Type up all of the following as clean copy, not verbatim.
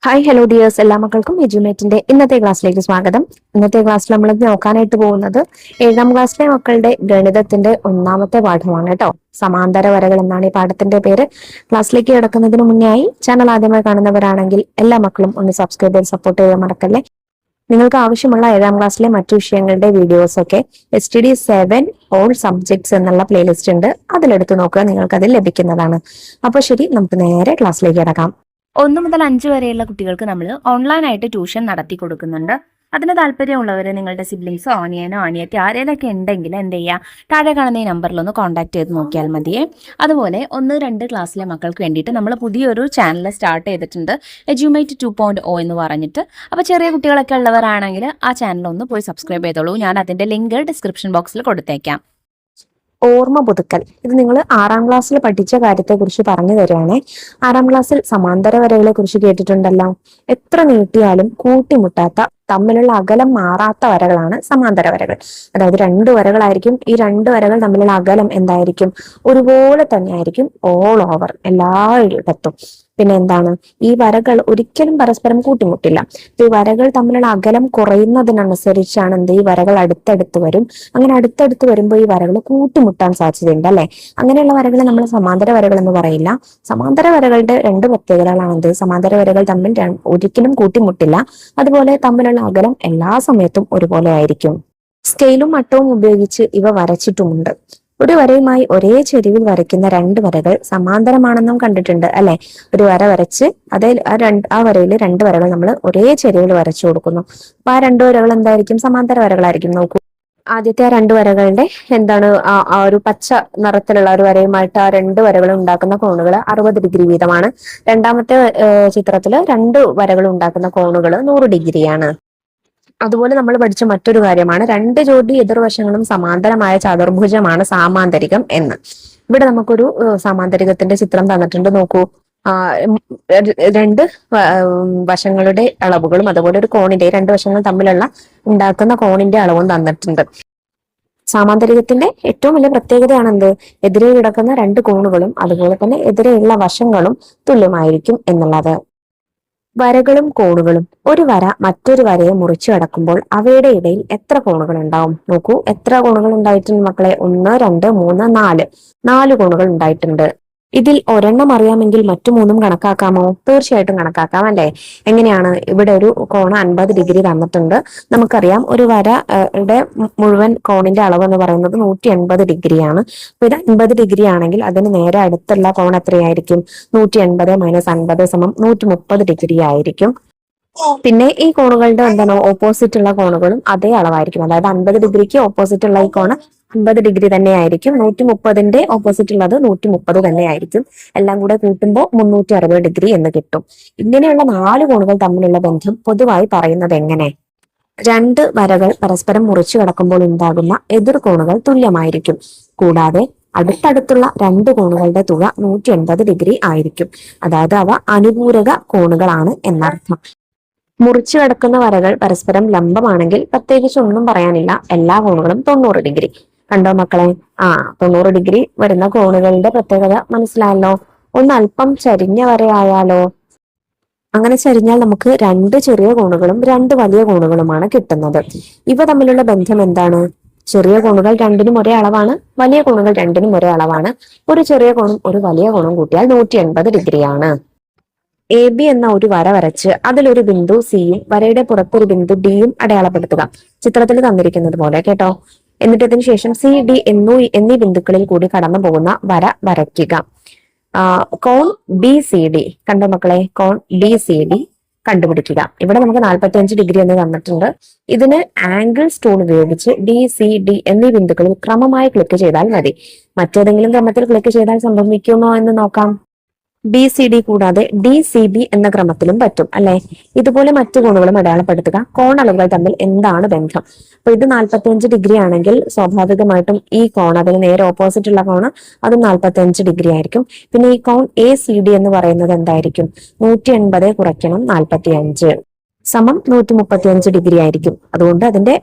Hi hello dears, എല്ലാ മക്കൾക്കും എജ്യൂമേറ്റിന്റെ ഇന്നത്തെ ക്ലാസ്സിലേക്ക് സ്വാഗതം. ഇന്നത്തെ ക്ലാസ്സിൽ നമ്മൾ നോക്കാനായിട്ട് പോകുന്നത് 7ാം ക്ലാസ്സിലെ മക്കളുടെ ഗണിതത്തിന്റെ ഒന്നാമത്തെ പാഠമാണ് കേട്ടോ. സമാന്തര വരകൾ എന്നാണ് ഈ പാഠത്തിന്റെ പേര്. ക്ലാസ്സിലേക്ക് കിടക്കുന്നതിന് മുന്നേ ആയി ചാനൽ ആദ്യമായി കാണുന്നവരാണെങ്കിൽ എല്ലാ മക്കളും ഒന്ന് സബ്സ്ക്രൈബ് ചെയ്ത് സപ്പോർട്ട് ചെയ്യാൻ മറക്കല്ലേ. നിങ്ങൾക്ക് ആവശ്യമുള്ള 7ാം ക്ലാസ്സിലെ മറ്റു വിഷയങ്ങളുടെ വീഡിയോസ് ഒക്കെ STD7 ഓൾ സബ്ജക്ട്സ് എന്നുള്ള പ്ലേലിസ്റ്റ് ഉണ്ട്, അതിലെടുത്ത് നോക്കുക, നിങ്ങൾക്ക് അതിൽ ലഭിക്കുന്നതാണ്. അപ്പോൾ ശരി, നമുക്ക് നേരെ ക്ലാസ്സിലേക്ക് കിടക്കാം. 1 മുതൽ 5 വരെയുള്ള കുട്ടികൾക്ക് നമ്മൾ ഓൺലൈനായിട്ട് ട്യൂഷൻ നടത്തി കൊടുക്കുന്നുണ്ട്. അതിന് താല്പര്യമുള്ളവർ നിങ്ങളുടെ സിബ്ലിങ്സോ അനിയനോ അനിയത്തി ആരേലൊക്കെ ഉണ്ടെങ്കിൽ എന്ത് ചെയ്യുക, താഴെ കാണുന്ന ഈ നമ്പറിലൊന്ന് കോൺടാക്ട് ചെയ്ത് നോക്കിയാൽ മതിയേ. അതുപോലെ 1-2 ക്ലാസ്സിലെ മക്കൾക്ക് വേണ്ടിയിട്ട് നമ്മൾ പുതിയൊരു ചാനൽ സ്റ്റാർട്ട് ചെയ്തിട്ടുണ്ട്, എജ്യൂമേറ്റ് 2.0 എന്ന് പറഞ്ഞിട്ട്. അപ്പോൾ ചെറിയ കുട്ടികളൊക്കെ ഉള്ളവരാണെങ്കിൽ ആ ചാനലൊന്ന് പോയി സബ്സ്ക്രൈബ് ചെയ്തോളൂ. ഞാൻ അതിൻ്റെ ലിങ്ക് ഡിസ്ക്രിപ്ഷൻ ബോക്സിൽ കൊടുത്തേക്കാം. ഓർമ്മ പുതുക്കൽ, ഇത് നിങ്ങൾ 6ാം ക്ലാസ്സിൽ പഠിച്ച കാര്യത്തെ കുറിച്ച് പറഞ്ഞു തരുവാണേ. 6ാം ക്ലാസ്സിൽ സമാന്തര വരകളെ കുറിച്ച് കേട്ടിട്ടുണ്ടല്ലോ. എത്ര നീട്ടിയാലും കൂട്ടിമുട്ടാത്ത, തമ്മിലുള്ള അകലം മാറാത്ത വരകളാണ് സമാന്തര വരകൾ. അതായത് 2 വരകളായിരിക്കും, ഈ 2 വരകൾ തമ്മിലുള്ള അകലം എന്തായിരിക്കും, ഒരുപോലെ തന്നെ ആയിരിക്കും ഓൾ ഓവർ എല്ലായിടത്തും. പിന്നെ എന്താണ്, ഈ വരകൾ ഒരിക്കലും പരസ്പരം കൂട്ടിമുട്ടില്ല. ഈ വരകൾ തമ്മിലുള്ള അകലം കുറയുന്നതിനനുസരിച്ചാണ് ഈ വരകൾ അടുത്തടുത്ത് വരും. അങ്ങനെ അടുത്തടുത്ത് വരുമ്പോൾ ഈ വരകൾ കൂട്ടിമുട്ടാൻ സാധ്യതയുണ്ട് അല്ലെ. അങ്ങനെയുള്ള വരകളെ നമ്മൾ സമാന്തര വരകൾ എന്ന് പറയില്ല. സമാന്തര വരകളുടെ 2 പ്രത്യേകതകളാണ്. സമാന്തര വരകൾ തമ്മിൽ ഒരിക്കലും കൂട്ടിമുട്ടില്ല, അതുപോലെ തമ്മിലുള്ള അകലം എല്ലാ സമയത്തും ഒരുപോലെ ആയിരിക്കും. സ്കെയിലും മട്ടവും ഉപയോഗിച്ച് ഇവ വരച്ചിട്ടുമുണ്ട്. ഒരു വരയുമായി ഒരേ ചെരിവിൽ വരയ്ക്കുന്ന 2 വരകൾ സമാന്തരമാണെന്നും കണ്ടിട്ടുണ്ട് അല്ലെ. ഒരു വര വരച്ച് ആ വരയിൽ 2 വരകൾ നമ്മൾ ഒരേ ചെരിവിൽ വരച്ചു കൊടുക്കുന്നു. അപ്പൊ ആ 2 വരകൾ എന്തായിരിക്കും, സമാന്തര വരകളായിരിക്കും. നോക്കൂ, ആദ്യത്തെ ആ 2 വരകളുടെ എന്താണ്, ആ ഒരു പച്ച നിറത്തിലുള്ള ഒരു വരയുമായിട്ട് ആ 2 വരകൾ ഉണ്ടാക്കുന്ന കോണുകൾ 60 ഡിഗ്രി വീതമാണ്. രണ്ടാമത്തെ ചിത്രത്തില് 2 വരകൾ ഉണ്ടാക്കുന്ന കോണുകൾ 100 ഡിഗ്രിയാണ്. അതുപോലെ നമ്മൾ പഠിച്ച മറ്റൊരു കാര്യമാണ് 2 ജോഡി എതിർവശങ്ങളും സമാന്തരമായ ചതുർഭുജമാണ് സാമാന്തരികം എന്ന്. ഇവിടെ നമുക്കൊരു സാമാന്തരികത്തിന്റെ ചിത്രം തന്നിട്ടുണ്ട്. നോക്കൂ, 2 വശങ്ങളുടെ അളവുകളും അതുപോലെ ഒരു കോണിന്റെ 2 വശങ്ങൾ തമ്മിലുള്ള ഉണ്ടാക്കുന്ന കോണിന്റെ അളവും തന്നിട്ടുണ്ട്. സാമാന്തരികത്തിന്റെ ഏറ്റവും വലിയ പ്രത്യേകതയാണ് എന്ത്, എതിരെ കിടക്കുന്ന 2 കോണുകളും അതുപോലെ തന്നെ എതിരെയുള്ള വശങ്ങളും തുല്യമായിരിക്കും എന്നുള്ളത്. വരകളും കോണുകളും. ഒരു വര മറ്റൊരു വരയെ മുറിച്ചു കടക്കുമ്പോൾ അവയുടെ ഇടയിൽ എത്ര കോണുകൾ ഉണ്ടാവും? നോക്കൂ, എത്ര കോണുകൾ ഉണ്ടായിട്ടുണ്ട് മക്കളെ? 1, 2, 3, 4 കോണുകൾ ഉണ്ടായിട്ടുണ്ട്. ഇതിൽ ഒരെണ്ണം അറിയാമെങ്കിൽ മറ്റു 3 കണക്കാക്കാമോ? തീർച്ചയായിട്ടും കണക്കാക്കാം അല്ലെ. എങ്ങനെയാണ്? ഇവിടെ ഒരു കോണ് 50 ഡിഗ്രി തന്നിട്ടുണ്ട്. നമുക്കറിയാം ഒരു വരയുടെ മുഴുവൻ കോണിന്റെ അളവ് എന്ന് പറയുന്നത് 180 ഡിഗ്രിയാണ്. അപ്പൊ ഇത് 50 ഡിഗ്രി ആണെങ്കിൽ അതിന് നേരെ അടുത്തുള്ള കോൺ എത്രയായിരിക്കും? 180 - 50 = 130 ഡിഗ്രി ആയിരിക്കും. പിന്നെ ഈ കോണുകളുടെ എന്താണ്, ഓപ്പോസിറ്റ് ഉള്ള കോണുകളും അതേ അളവായിരിക്കും. അതായത് 50 ഡിഗ്രിക്ക് ഓപ്പോസിറ്റ് ഉള്ള ഈ കോണ് 50 ഡിഗ്രി തന്നെ ആയിരിക്കും. 130ന്റെ ഓപ്പോസിറ്റ് ഉള്ളത് 130 തന്നെ ആയിരിക്കും. എല്ലാം കൂടെ കൂട്ടുമ്പോൾ 360 ഡിഗ്രി എന്ന് കിട്ടും. ഇങ്ങനെയുള്ള 4 കോണുകൾ തമ്മിലുള്ള ബന്ധം പൊതുവായി പറയുന്നത് എങ്ങനെ? 2 വരകൾ പരസ്പരം മുറിച്ചു കടക്കുമ്പോൾ ഉണ്ടാകുന്ന എതിർ കോണുകൾ തുല്യമായിരിക്കും. കൂടാതെ അടുത്തടുത്തുള്ള 2 കോണുകളുടെ തുക 180 ഡിഗ്രി ആയിരിക്കും. അതായത് അവ അനുപൂരക കോണുകളാണ് എന്നർത്ഥം. മുറിച്ചു കടക്കുന്ന വരകൾ പരസ്പരം ലംബമാണെങ്കിൽ പ്രത്യേകിച്ച് ഒന്നും പറയാനില്ല, എല്ലാ കോണുകളും 90 ഡിഗ്രി. കണ്ടോ മക്കളെ? 90 ഡിഗ്രി വരുന്ന കോണുകളുടെ പ്രത്യേകത മനസ്സിലായല്ലോ. ഒന്ന് അല്പം ചരിഞ്ഞ വരയായാലോ? അങ്ങനെ ചരിഞ്ഞാൽ നമുക്ക് 2 ചെറിയ കോണുകളും 2 വലിയ കോണുകളുമാണ് കിട്ടുന്നത്. ഇവ തമ്മിലുള്ള ബന്ധം എന്താണ്? ചെറിയ കോണുകൾ 2നും ഒരേ അളവാണ്, വലിയ കോണുകൾ 2നും ഒരേ അളവാണ്. ഒരു ചെറിയ കോണും ഒരു വലിയ കോണും കൂട്ടിയാൽ 180 ഡിഗ്രിയാണ്. AB എന്ന ഒരു വര വരച്ച് അതിലൊരു ബിന്ദു സിയും വരയുടെ പുറത്തൊരു ബിന്ദു ഡിയും അടയാളപ്പെടുത്തുക. ചിത്രത്തിൽ തന്നിരിക്കുന്നത് പോലെ കേട്ടോ. എന്നിട്ട് അതിന് ശേഷം CD എന്നീ ബിന്ദുക്കളിൽ കൂടി കടന്നു പോകുന്ന വര വരയ്ക്കുക. കോൺ BCD കണ്ടോ മക്കളെ? കോൺ BCD കണ്ടുപിടിക്കുക. ഇവിടെ നമുക്ക് 45 ഡിഗ്രി എന്ന് തന്നിട്ടുണ്ട്. ഇതിന് ആംഗിൾസ് ടൂൾ ഉപയോഗിച്ച് DCD എന്നീ ബിന്ദുക്കളിൽ ക്രമമായി ക്ലിക്ക് ചെയ്താൽ മതി. മറ്റേതെങ്കിലും ക്രമത്തിൽ ക്ലിക്ക് ചെയ്താൽ സംഭവിക്കുമോ എന്ന് നോക്കാം. BCD കൂടാതെ DCB എന്ന ക്രമത്തിലും പറ്റും അല്ലെ. ഇതുപോലെ മറ്റു കോണുകളും അടയാളപ്പെടുത്തുക. കോണളവുകൾ തമ്മിൽ എന്താണ് ബന്ധം? അപ്പൊ ഇത് 45 ഡിഗ്രി ആണെങ്കിൽ സ്വാഭാവികമായിട്ടും ഈ കോൺ, അതിന് നേരെ ഓപ്പോസിറ്റ് ഉള്ള കോണ്, അതും 45 ഡിഗ്രി ആയിരിക്കും. പിന്നെ ഈ കോൺ ACD എന്ന് പറയുന്നത് എന്തായിരിക്കും? 180 കുറയ്ക്കണം 45 സമം 135 ഡിഗ്രി ആയിരിക്കും. അതുകൊണ്ട് അതിന്റെ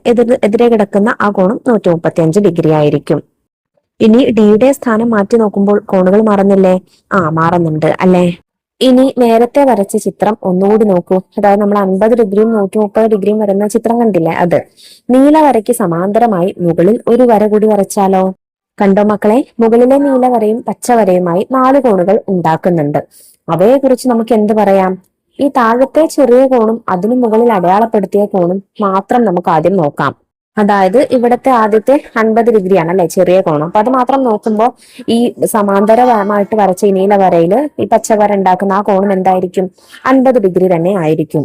എതിരെ കിടക്കുന്ന ആ കോണും 135 ഡിഗ്രി ആയിരിക്കും. ഇനി ഡിയുടെ സ്ഥാനം മാറ്റി നോക്കുമ്പോൾ കോണുകൾ മാറുന്നില്ലേ? മാറുന്നുണ്ട് അല്ലെ. ഇനി നേരത്തെ വരച്ച ചിത്രം ഒന്നുകൂടി നോക്കൂ. അതായത് നമ്മൾ 50 ഡിഗ്രിയും 130 ഡിഗ്രിയും വരുന്ന ചിത്രം കണ്ടില്ലേ, അത് നീല വരയ്ക്ക് സമാന്തരമായി മുകളിൽ ഒരു വര കൂടി വരച്ചാലോ? കണ്ടോ മക്കളെ, മുകളിലെ നീല വരയും പച്ചവരയുമായി 4 കോണുകൾ ഉണ്ടാക്കുന്നുണ്ട്. അവയെ കുറിച്ച് നമുക്ക് എന്ത് പറയാം? ഈ താഴത്തെ ചെറിയ കോണും അതിനു മുകളിൽ അടയാളപ്പെടുത്തിയ കോണും മാത്രം നമുക്ക് ആദ്യം നോക്കാം. അതായത് ഇവിടത്തെ ആദ്യത്തെ 50 ഡിഗ്രിയാണ് അല്ലെ ചെറിയ കോണം. അപ്പൊ അത് മാത്രം നോക്കുമ്പോൾ ഈ സമാന്തരമായിട്ട് വരച്ച ഈ നീല വരയില് ഈ പച്ചവര ഉണ്ടാക്കുന്ന ആ കോണും എന്തായിരിക്കും? 50 ഡിഗ്രി തന്നെ ആയിരിക്കും.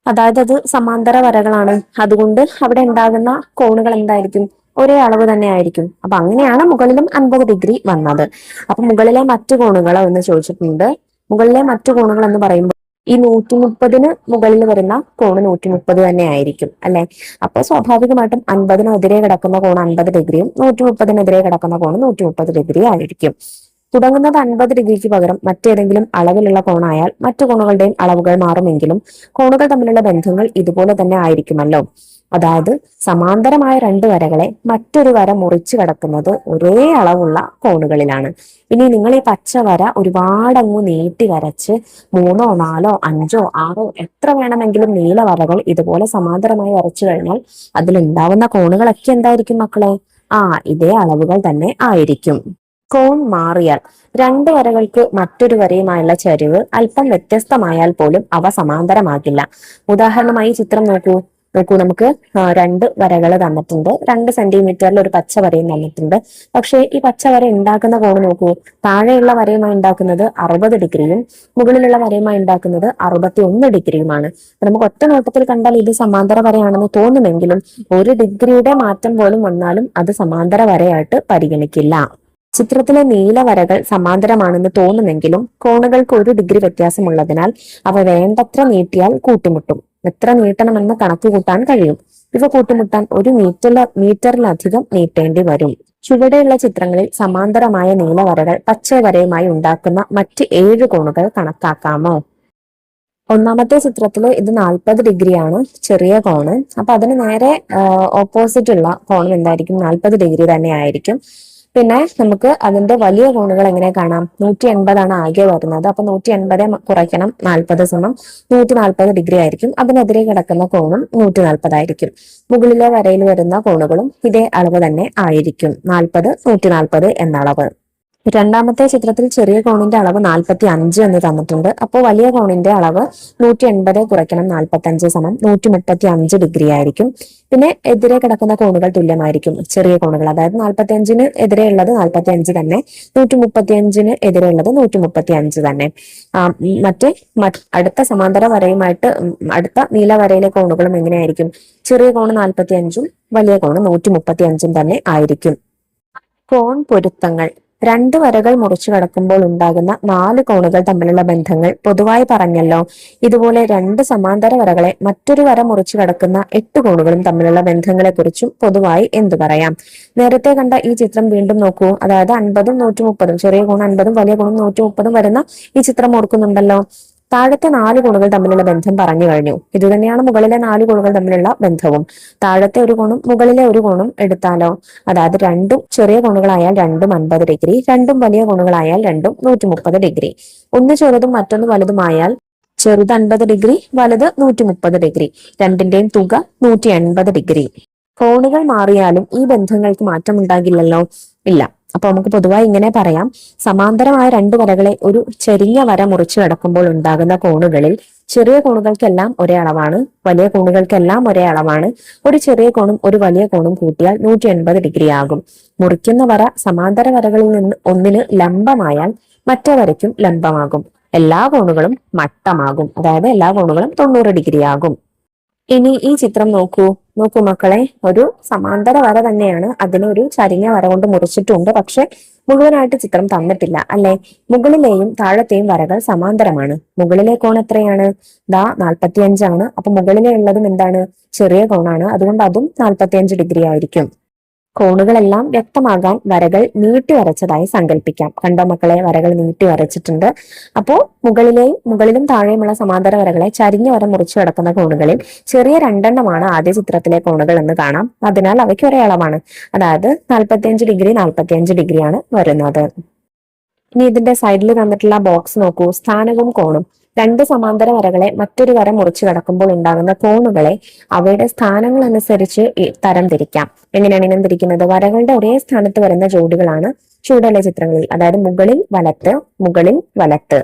അതായത് അത് സമാന്തര വരകളാണ്, അതുകൊണ്ട് അവിടെ ഉണ്ടാകുന്ന കോണുകൾ എന്തായിരിക്കും? ഒരേ അളവ് തന്നെ ആയിരിക്കും. അപ്പൊ അങ്ങനെയാണ് മുകളിലും 50 ഡിഗ്രി വന്നത്. അപ്പൊ മുകളിലെ മറ്റു കോണുകളോ എന്ന് ചോദിച്ചിട്ടുണ്ട്. മുകളിലെ മറ്റു കോണുകൾ എന്ന് പറയുമ്പോൾ ഈ 130-ന് മുകളിൽ വരുന്ന കോണ് 130 തന്നെ ആയിരിക്കും അല്ലെ. അപ്പൊ സ്വാഭാവികമായിട്ടും 50-നെതിരെ കിടക്കുന്ന കോണ് 50 ഡിഗ്രിയും 130-നെതിരെ കിടക്കുന്ന കോണ് 130 ഡിഗ്രി ആയിരിക്കും. തുടങ്ങുന്നത് 50 ഡിഗ്രിക്ക് പകരം മറ്റേതെങ്കിലും അളവിലുള്ള കോണായാൽ മറ്റു കോണുകളുടെയും അളവുകൾ മാറുമെങ്കിലും കോണുകൾ തമ്മിലുള്ള ബന്ധങ്ങൾ ഇതുപോലെ തന്നെ ആയിരിക്കുമല്ലോ. അതായത് സമാന്തരമായ 2 വരകളെ മറ്റൊരു വര മുറിച്ചു കടക്കുന്നത് ഒരേ അളവുള്ള കോണുകളിലാണ്. ഇനി നിങ്ങൾ ഈ പച്ചവര ഒരുപാടങ്ങ് നീട്ടി വരച്ച് 3ഓ 4ഓ 5ഓ 6ഓ എത്ര വേണമെങ്കിലും നീല വരകൾ ഇതുപോലെ സമാന്തരമായി വരച്ചു കഴിഞ്ഞാൽ അതിലുണ്ടാവുന്ന കോണുകളൊക്കെ എന്തായിരിക്കും മക്കളെ? ഇതേ അളവുകൾ തന്നെ ആയിരിക്കും. കോൺ മാറിയാൽ 2 വരകൾക്ക് മറ്റൊരു വരയുമായുള്ള ചരിവ് അല്പം വ്യത്യസ്തമായാൽ പോലും അവ സമാന്തരമാകില്ല. ഉദാഹരണമായി ചിത്രം നോക്കൂ. നമുക്ക് 2 വരകൾ തന്നിട്ടുണ്ട്. 2 സെന്റിമീറ്ററിൽ ഒരു പച്ച വരയും തന്നിട്ടുണ്ട്. പക്ഷേ ഈ പച്ച വര ഉണ്ടാക്കുന്ന കോൺ നോക്കൂ. താഴെയുള്ള വരയുമായി ഉണ്ടാക്കുന്നത് 60 ഡിഗ്രിയും മുകളിലുള്ള വരയുമായി ഉണ്ടാക്കുന്നത് 61 ഡിഗ്രിയുമാണ്. നമുക്ക് ഒറ്റ നോട്ടത്തിൽ കണ്ടാൽ ഇത് സമാന്തര വരയാണെന്ന് തോന്നുമെങ്കിലും 1 ഡിഗ്രിയുടെ മാറ്റം പോലും വന്നാലും അത് സമാന്തര വരയായിട്ട് പരിഗണിക്കില്ല. ചിത്രത്തിലെ നീല വരകൾ സമാന്തരമാണെന്ന് തോന്നുമെങ്കിലും കോണുകൾക്ക് 1 ഡിഗ്രി വ്യത്യാസമുള്ളതിനാൽ അവ വേണ്ടത്ര നീട്ടിയാൽ കൂട്ടിമുട്ടും. എത്ര നീട്ടണമെന്ന് കണക്ക് കൂട്ടാൻ കഴിയും. ഇവ കൂട്ടിമുട്ടാൻ 1 മീറ്ററിലധികം നീട്ടേണ്ടി വരും. ചുവടെയുള്ള ചിത്രങ്ങളിൽ സമാന്തരമായ നീലവരകൾ പച്ചവരയുമായി ഉണ്ടാക്കുന്ന മറ്റ് 7 കോണുകൾ കണക്കാക്കാമോ? ഒന്നാമത്തെ ചിത്രത്തില് ഇത് 40 ഡിഗ്രിയാണ് ചെറിയ കോണ്. അപ്പൊ അതിന് നേരെ ഓപ്പോസിറ്റ് ഉള്ള കോണും എന്തായിരിക്കും? 40 ഡിഗ്രി തന്നെ ആയിരിക്കും. പിന്നെ നമുക്ക് അതിന്റെ വലിയ കോണുകൾ എങ്ങനെ കാണാം? 180 ആകെ വരുന്നത്. അപ്പൊ 180 കുറയ്ക്കണം 40 സമം 140 ഡിഗ്രി ആയിരിക്കും. അതിനെതിരെ കിടക്കുന്ന കോണും 140 ആയിരിക്കും. മുകളിലെ വരയിൽ വരുന്ന കോണുകളും ഇതേ അളവ് തന്നെ ആയിരിക്കും, 40 140 എന്ന അളവ്. രണ്ടാമത്തെ ചിത്രത്തിൽ ചെറിയ കോണിന്റെ അളവ് 45 എന്ന് തന്നിട്ടുണ്ട്. അപ്പോൾ വലിയ കോണിന്റെ അളവ് 180 കുറയ്ക്കണം 45 സമം 135 ഡിഗ്രി ആയിരിക്കും. പിന്നെ എതിരെ കിടക്കുന്ന കോണുകൾ തുല്യമായിരിക്കും, ചെറിയ കോണുകൾ. അതായത് 45-ന് എതിരെയുള്ളത് 45 തന്നെ, 135-ന് എതിരെയുള്ളത് 135 തന്നെ. അടുത്ത സമാന്തര വരയുമായിട്ട് അടുത്ത നീല വരയിലെ കോണുകളും എങ്ങനെയായിരിക്കും? ചെറിയ കോണ് 45-ഉം വലിയ കോണ് 135-ഉം തന്നെ ആയിരിക്കും. കോൺ പൊരുത്തങ്ങൾ. 2 വരകൾ മുറിച്ചു കടക്കുമ്പോൾ ഉണ്ടാകുന്ന 4 കോണുകൾ തമ്മിലുള്ള ബന്ധങ്ങൾ പൊതുവായി പറഞ്ഞല്ലോ. ഇതുപോലെ 2 സമാന്തര വരകളെ മറ്റൊരു വര മുറിച്ചു കടക്കുന്ന 8 കോണുകളും തമ്മിലുള്ള ബന്ധങ്ങളെ കുറിച്ചും പൊതുവായി എന്തു പറയാം? നേരത്തെ കണ്ട ഈ ചിത്രം വീണ്ടും നോക്കൂ. അതായത് 50ഉം 130ഉം, ചെറിയ കോൺ 50ഉം വലിയ കോണും 130ഉം വരുന്ന ഈ ചിത്രം ഓർക്കുന്നുണ്ടല്ലോ. താഴത്തെ 4 കോണുകൾ തമ്മിലുള്ള ബന്ധം പറഞ്ഞു കഴിഞ്ഞു. ഇതുതന്നെയാണ് മുകളിലെ 4 കോണുകൾ തമ്മിലുള്ള ബന്ധവും. താഴത്തെ ഒരു കോണും മുകളിലെ ഒരു കോണും എടുത്താലോ. അതായത് രണ്ടും ചെറിയ കോണുകളായാൽ രണ്ടും 50 ഡിഗ്രി, രണ്ടും വലിയ കോണുകളായാൽ രണ്ടും 130 ഡിഗ്രി. ഒന്ന് ചെറുതും മറ്റൊന്ന് വലുതുമായാൽ ചെറുത് 50 ഡിഗ്രി, വലുത് 130 ഡിഗ്രി. രണ്ടിന്റെയും തുക 180 ഡിഗ്രി. കോണുകൾ മാറിയാലും ഈ ബന്ധങ്ങൾക്ക് മാറ്റമുണ്ടാകില്ലല്ലോ. ഇല്ല. അപ്പൊ നമുക്ക് പൊതുവായി ഇങ്ങനെ പറയാം: സമാന്തരമായ 2 വരകളെ ഒരു ചെരിഞ്ഞ വര മുറിച്ചു കടക്കുമ്പോൾ ഉണ്ടാകുന്ന കോണുകളിൽ ചെറിയ കോണുകൾക്കെല്ലാം ഒരേ അളവാണ്, വലിയ കോണുകൾക്കെല്ലാം ഒരേ അളവാണ്. ഒരു ചെറിയ കോണും ഒരു വലിയ കോണും കൂട്ടിയാൽ 180 ഡിഗ്രി ആകും. മുറിക്കുന്ന വര സമാന്തര വരകളിൽ നിന്ന് ഒന്നിന് ലംബമായാൽ മറ്റേ വരയ്ക്കും ലംബമാകും. എല്ലാ കോണുകളും മട്ടമാകും. അതായത് എല്ലാ കോണുകളും 90 ഡിഗ്രി ആകും. ഇനി ഈ ചിത്രം നോക്കൂ മക്കളെ. ഒരു സമാന്തര വര തന്നെയാണ്, അതിനെ ഒരു ചരിഞ്ഞ വര കൊണ്ട് മുറിച്ചിട്ടുണ്ട്. പക്ഷെ മുഴുവനായിട്ട് ചിത്രം തന്നിട്ടില്ല അല്ലെ. മുകളിലെയും താഴത്തെയും വരകൾ സമാന്തരമാണ്. മുകളിലെ കോൺ എത്രയാണ്? 45 അപ്പൊ മുകളിലെ ഉള്ളതും എന്താണ്? ചെറിയ കോണാണ്. അതുകൊണ്ട് അതും 45 ഡിഗ്രി ആയിരിക്കും. കോണുകളെല്ലാം വ്യക്തമാകാൻ വരകൾ നീട്ടി വരച്ചതായി സങ്കല്പിക്കാം. കണ്ടോ മക്കളെ, വരകൾ നീട്ടി വരച്ചിട്ടുണ്ട്. അപ്പോ മുകളിലും താഴെയുമുള്ള സമാന്തര വരകളെ ചരിഞ്ഞ വര മുറിച്ചു കിടക്കുന്ന കോണുകളിൽ ചെറിയ 2 ആദ്യ ചിത്രത്തിലെ കോണുകൾ എന്ന് കാണാം. അതിനാൽ അവയ്ക്ക് ഒരേ അളവാണ്. അതായത് 45 ഡിഗ്രി 45 ഡിഗ്രിയാണ് വരുന്നത്. ഇനി ഇതിന്റെ സൈഡിൽ തന്നിട്ടുള്ള ബോക്സ് നോക്കൂ. സ്ഥാനവും കോണും. രണ്ട് സമാന്തര വരകളെ മറ്റൊരു വര മുറിച്ചു കടക്കുമ്പോൾ ഉണ്ടാകുന്ന കോണുകളെ അവയുടെ സ്ഥാനങ്ങൾ അനുസരിച്ച് തരം തിരിക്കാം. എങ്ങനെയാണ് ഇനം തിരിക്കുന്നത്? വരകളുടെ ഒരേ സ്ഥാനത്ത് വരുന്ന ജോഡികളാണ് ചുവടെയുള്ള ചിത്രങ്ങളിൽ. അതായത് മുകളിൽ വലത്ത്, മുകളിൽ വലത്ത്.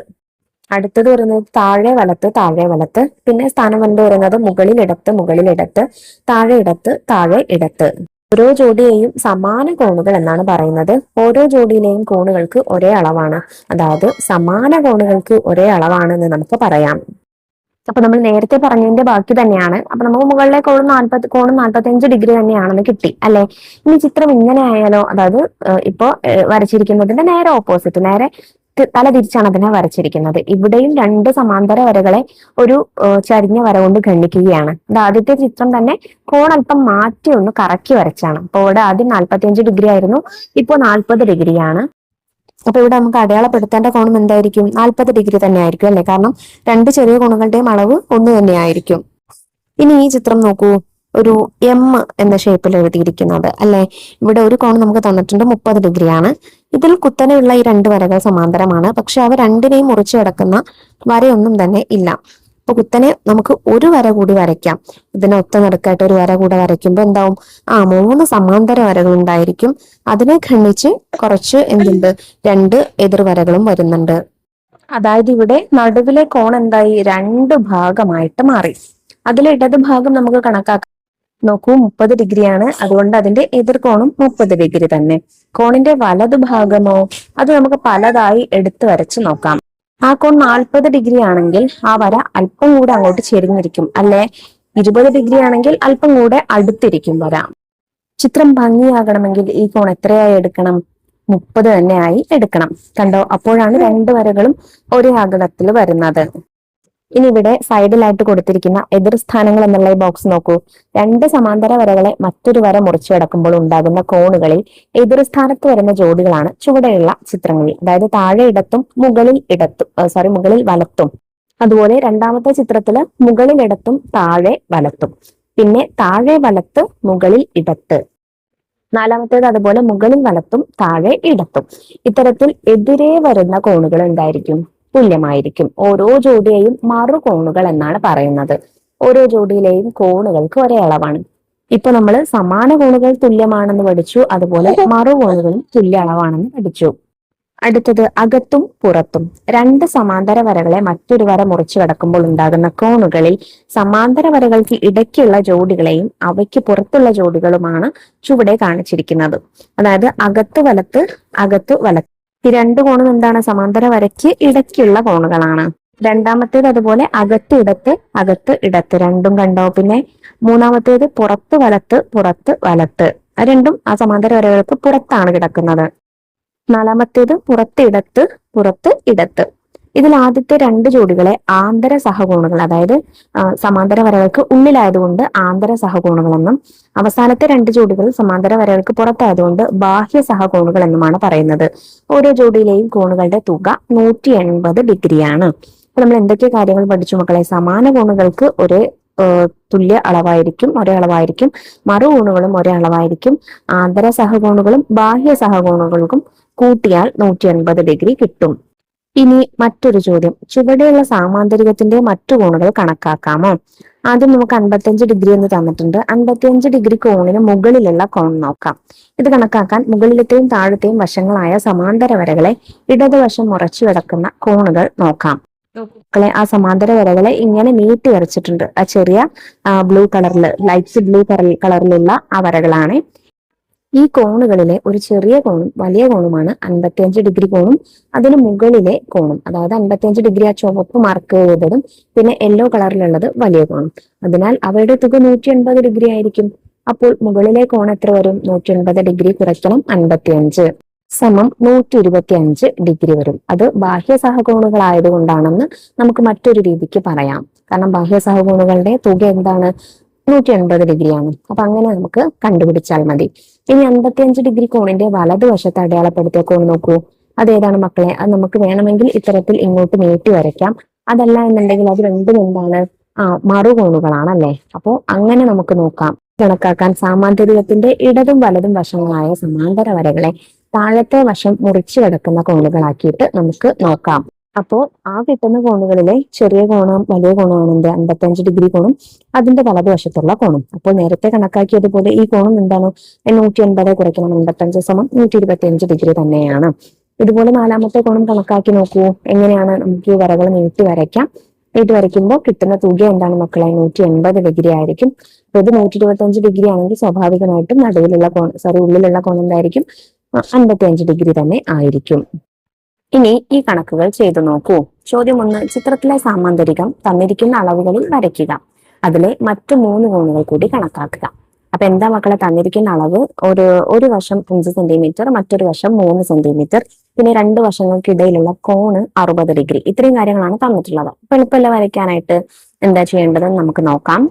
അടുത്തത് പറയുന്നത് താഴെ വലത്ത്, താഴെ വലത്ത്. പിന്നെ സ്ഥാനം വന്നു പറയുന്നത് മുകളിൽ ഇടത്ത്, മുകളിൽ ഇടത്ത്, താഴെ ഇടത്ത്, താഴെ ഇടത്ത്. ഓരോ ജോഡിയെയും സമാന കോണുകൾ എന്നാണ് പറയുന്നത്. ഓരോ ജോഡിയിലെയും കോണുകൾക്ക് ഒരേ അളവാണ്. അതായത് സമാന കോണുകൾക്ക് ഒരേ അളവാണെന്ന് നമുക്ക് പറയാം. അപ്പൊ നമ്മൾ നേരത്തെ പറഞ്ഞതിന്റെ ബാക്കി തന്നെയാണ്. അപ്പൊ നമുക്ക് മുകളിലെ കോണും 45 ഡിഗ്രി തന്നെയാണെന്ന് കിട്ടി അല്ലെ. ഇനി ചിത്രം ഇങ്ങനെ ആയാലോ? അതായത് ഇപ്പോ വരച്ചിരിക്കുന്നതിന്റെ നേരെ ഓപ്പോസിറ്റ്, നേരെ തല തിരിച്ചാണ് അതിനെ വരച്ചിരിക്കുന്നത്. ഇവിടെയും രണ്ട് സമാന്തര വരകളെ ഒരു ചരിഞ്ഞ വര കൊണ്ട് ഖണ്ഡിക്കുകയാണ്. ഇത് ആദ്യത്തെ ചിത്രം തന്നെ കോൺ അല്പം മാറ്റി ഒന്ന് കറക്കി വരച്ചാണ്. അപ്പൊ ഇവിടെ ആദ്യം 45 ഡിഗ്രി ആയിരുന്നു, ഇപ്പോ 40 ഡിഗ്രിയാണ്. അപ്പൊ ഇവിടെ നമുക്ക് അടയാളപ്പെടുത്തേണ്ട കോണും എന്തായിരിക്കും? 40 ഡിഗ്രി തന്നെ ആയിരിക്കും അല്ലെ. കാരണം രണ്ട് ചെറിയ കോണുകളുടെയും അളവ് ഒന്ന് തന്നെയായിരിക്കും. ഇനി ഈ ചിത്രം നോക്കൂ. ഒരു എം എന്ന ഷേപ്പിൽ എഴുതിയിരിക്കുന്നത് അല്ലെ. ഇവിടെ ഒരു കോൺ നമുക്ക് തന്നിട്ടുണ്ട്, 30 ഡിഗ്രിയാണ്. ഇതിൽ കുത്തനെയുള്ള ഈ രണ്ട് വരകൾ സമാന്തരമാണ്. പക്ഷെ അവ രണ്ടിനെയും മുറിച്ചു കിടക്കുന്ന വരയൊന്നും തന്നെ ഇല്ല. അപ്പൊ കുത്തനെ നമുക്ക് ഒരു വര കൂടി വരയ്ക്കാം. ഇതിനെ ഒത്ത നടുക്കായിട്ട് ഒരു വര കൂടെ വരയ്ക്കുമ്പോൾ എന്താവും? 3 സമാന്തര വരകൾ ഉണ്ടായിരിക്കും. അതിനെ ഖണ്ഡിച്ച് കുറച്ച് എന്തുണ്ട്? 2 എതിർവരകളും വരുന്നുണ്ട്. അതായത് ഇവിടെ നടുവിലെ കോൺ എന്തായി? 2 ഭാഗമായിട്ട് മാറി. അതിലെ ഇടത് ഭാഗം നമുക്ക് കണക്കാക്കാം. നോക്കൂ, 30 ഡിഗ്രിയാണ്. അതുകൊണ്ട് അതിന്റെ എതിർകോണും 30 ഡിഗ്രി തന്നെ. കോണിന്റെ വലതു ഭാഗമോ? അത് നമുക്ക് പലതായി എടുത്തു വരച്ച് നോക്കാം. ആ കോൺ 40 ഡിഗ്രി ആണെങ്കിൽ ആ വര അല്പം കൂടെ അങ്ങോട്ട് ചെരിഞ്ഞിരിക്കും അല്ലെ. 20 ഡിഗ്രി ആണെങ്കിൽ അല്പം കൂടെ അടുത്തിരിക്കും വര. ചിത്രം ഭംഗിയാകണമെങ്കിൽ ഈ കോൺ എത്രയായി എടുക്കണം? 30 തന്നെയായി എടുക്കണം. കണ്ടോ? അപ്പോഴാണ് രണ്ട് വരകളും ഒരേ അകലത്തിൽ വരുന്നത്. ഇനി ഇവിടെ സൈഡിലായിട്ട് കൊടുത്തിരിക്കുന്ന എതിർ സ്ഥാനങ്ങൾ എന്നുള്ള ഈ ബോക്സ് നോക്കൂ. രണ്ട് സമാന്തര വരകളെ മറ്റൊരു വര മുറിച്ചു കടക്കുമ്പോൾ ഉണ്ടാകുന്ന കോണുകളിൽ എതിർ സ്ഥാനത്ത് വരുന്ന ജോഡികളാണ് ചുവടെയുള്ള ചിത്രങ്ങളിൽ. അതായത് താഴെ ഇടത്തും മുകളിൽ വലത്തും. അതുപോലെ രണ്ടാമത്തെ ചിത്രത്തില് മുകളിൽ ഇടത്തും താഴെ വലത്തും. പിന്നെ താഴെ വലത്ത്, മുകളിൽ ഇടത്ത്. നാലാമത്തേത് അതുപോലെ മുകളിൽ വലത്തും താഴെ ഇടത്തും. ഇത്തരത്തിൽ എതിരെ വരുന്ന കോണുകൾ എന്തായിരിക്കും? തുല്യമായിരിക്കും. ഓരോ ജോഡിയെയും മറുകോണുകൾ എന്നാണ് പറയുന്നത്. ഓരോ ജോഡിയിലെയും കോണുകൾക്ക് ഒരേ അളവാണ്. ഇപ്പൊ നമ്മൾ സമാന കോണുകൾ തുല്യമാണെന്ന് പഠിച്ചു, അതുപോലെ മറുകോണുകളും തുല്യ അളവാണെന്ന് പഠിച്ചു. അടുത്തത് അകത്തും പുറത്തും. രണ്ട് സമാന്തര വരകളെ മറ്റൊരു വര മുറിച്ചു കടക്കുമ്പോൾ ഉണ്ടാകുന്ന കോണുകളിൽ സമാന്തര വരകൾക്ക് ഇടയ്ക്കുള്ള ജോഡികളെയും അവയ്ക്ക് പുറത്തുള്ള ജോഡികളുമാണ് ചുവടെ കാണിച്ചിരിക്കുന്നത്. അതായത് അകത്ത് വലത്ത്, അകത്ത് വലത്ത്. ഈ രണ്ട് കോണും എന്താണ്? സമാന്തര വരയ്ക്ക് ഇടയ്ക്കുള്ള കോണുകളാണ്. രണ്ടാമത്തേത് അതുപോലെ അകത്ത് ഇടത്ത്, അകത്ത് ഇടത്ത്. രണ്ടും കണ്ടോ? പിന്നെ മൂന്നാമത്തേത് പുറത്ത് വലത്ത്, പുറത്ത് വലത്ത്. രണ്ടും ആ സമാന്തര വരകൾക്ക് പുറത്താണ് കിടക്കുന്നത്. നാലാമത്തേത് പുറത്ത് ഇടത്ത്, പുറത്ത് ഇടത്ത്. ഇതിൽ ആദ്യത്തെ രണ്ട് ജോഡികളെ ആന്തര സഹകോണുകൾ, അതായത് സമാന്തര വരകൾക്ക് ഉള്ളിലായതുകൊണ്ട് ആന്തര സഹകോണുകൾ എന്നും, അവസാനത്തെ രണ്ട് ജോഡികൾ സമാന്തര വരകൾക്ക് പുറത്തായതുകൊണ്ട് ബാഹ്യ സഹകോണുകൾ എന്നുമാണ് പറയുന്നത്. ഓരോ ജോഡിയിലെയും കോണുകളുടെ തുക 180 ഡിഗ്രിയാണ്. അപ്പൊ നമ്മൾ എന്തൊക്കെ കാര്യങ്ങൾ പഠിച്ചു മക്കളെ? സമാന കോണുകൾക്ക് ഒരേ തുല്യ അളവായിരിക്കും, ഒരേ അളവായിരിക്കും. മറുകോണുകളും ഒരേ അളവായിരിക്കും. ആന്തര സഹകോണുകളും ബാഹ്യ സഹകോണുകൾക്കും കൂട്ടിയാൽ 180 ഡിഗ്രി കിട്ടും. ഇനി മറ്റൊരു ചോദ്യം. ചുവടെയുള്ള സാമാന്തരികത്തിന്റെ മറ്റു കോണുകൾ കണക്കാക്കാമോ? ആദ്യം നമുക്ക് 55 ഡിഗ്രി എന്ന് തന്നിട്ടുണ്ട്. 55 ഡിഗ്രി കോണിന് മുകളിലുള്ള കോൺ നോക്കാം. ഇത് കണക്കാക്കാൻ മുകളിലത്തെയും താഴത്തെയും വശങ്ങളായ സമാന്തര വരകളെ ഇടതുവശം മുറച്ചു കിടക്കുന്ന കോണുകൾ നോക്കാം. മക്കളെ, ആ സമാന്തര വരകളെ ഇങ്ങനെ നീട്ടി വരച്ചിട്ടുണ്ട്. ആ ചെറിയ ബ്ലൂ കളറിൽ, ലൈറ്റ് ബ്ലൂ കളറിലുള്ള ആ വരകളാണ്. ഈ കോണുകളിലെ ഒരു ചെറിയ കോണും വലിയ കോണുമാണ് 55 ഡിഗ്രി കോണും അതിന് മുകളിലെ കോണും. അതായത് 55 ഡിഗ്രി ആ ചുവപ്പ് മാർക്ക് ചെയ്തതും പിന്നെ യെല്ലോ കളറിലുള്ളത് വലിയ കോണും. അതിനാൽ അവയുടെ തുക 180 ഡിഗ്രി ആയിരിക്കും. അപ്പോൾ മുകളിലെ കോൺ എത്ര വരും? 180 ഡിഗ്രി കുറയ്ക്കണം 55 സമം 125 ഡിഗ്രി വരും. അത് ബാഹ്യ സഹകോണുകളായതുകൊണ്ടാണെന്ന് നമുക്ക് മറ്റൊരു രീതിക്ക് പറയാം. കാരണം ബാഹ്യ സഹകോണുകളുടെ തുക എന്താണ്? 180 ഡിഗ്രിയാണ്. അപ്പൊ അങ്ങനെ നമുക്ക് കണ്ടുപിടിച്ചാൽ മതി. ഇനി 55 ഡിഗ്രി കോണിന്റെ വലതുവശത്ത് അടയാളപ്പെടുത്തിയ കോൺ നോക്കൂ. അതേതാണ് മക്കളെ? അത് നമുക്ക് വേണമെങ്കിൽ ഇത്തരത്തിൽ ഇങ്ങോട്ട് നീട്ടി വരയ്ക്കാം. അതല്ല എന്നുണ്ടെങ്കിൽ അത് രണ്ടും എന്താണ്? മറുകോണുകളാണല്ലേ. അപ്പോ അങ്ങനെ നമുക്ക് നോക്കാം. കണക്കാക്കാൻ സാമാന്തരികത്തിന്റെ ഇടതും വലതും വശങ്ങളായ സമാന്തര വരകളെ താഴത്തെ വശം മുറിച്ചു കിടക്കുന്ന കോണുകളാക്കിയിട്ട് നമുക്ക് നോക്കാം. അപ്പോൾ ആ കിട്ടുന്ന കോണുകളിലെ ചെറിയ കോണും വലിയ കോണുമാണ് എന്ത് 55 ഡിഗ്രി കോണും അതിന്റെ വലതുവശത്തുള്ള കോണും. അപ്പോൾ നേരത്തെ കണക്കാക്കിയതുപോലെ ഈ കോണും എന്താണ് 180 കുറയ്ക്കണം 85 സമം 125 ഡിഗ്രി തന്നെയാണ്. ഇതുപോലെ നാലാമത്തെ കോണും കണക്കാക്കി നോക്കൂ. എങ്ങനെയാണ് നമുക്ക് ഈ വരകൾ നീട്ടി വരയ്ക്കാം. നീട്ടി വരയ്ക്കുമ്പോൾ കിട്ടുന്ന തുക എന്താണ് മക്കളെ 180 ഡിഗ്രി ആയിരിക്കും. അപ്പൊ ഇത് 125 ഡിഗ്രി ആണെങ്കിൽ സ്വാഭാവികമായിട്ടും നടുവിലുള്ള കോൺ ഉള്ളിലുള്ള കോൺ എന്തായിരിക്കും 55 ഡിഗ്രി തന്നെ ആയിരിക്കും. ഇനി ഈ കണക്കുകൾ ചെയ്തു നോക്കൂ. ചോദ്യം 1, ചിത്രത്തിലെ സാമാന്തരികം തന്നിരിക്കുന്ന അളവുകളിൽ വരയ്ക്കുക. അതിലെ മറ്റു 3 കോണുകൾ കൂടി കണക്കാക്കുക. അപ്പൊ എന്താ മക്കളെ തന്നിരിക്കുന്ന അളവ്? ഒരു വശം 5 സെന്റിമീറ്റർ, മറ്റൊരു വശം 3 സെന്റിമീറ്റർ, പിന്നെ 2 വശങ്ങൾക്കിടയിലുള്ള കോണ് 60 ഡിഗ്രി. ഇത്രയും കാര്യങ്ങളാണ് തന്നിട്ടുള്ളത്. അപ്പൊ എളുപ്പമല്ല വരയ്ക്കാനായിട്ട്. എന്താ ചെയ്യേണ്ടതെന്ന് നമുക്ക് നോക്കാം.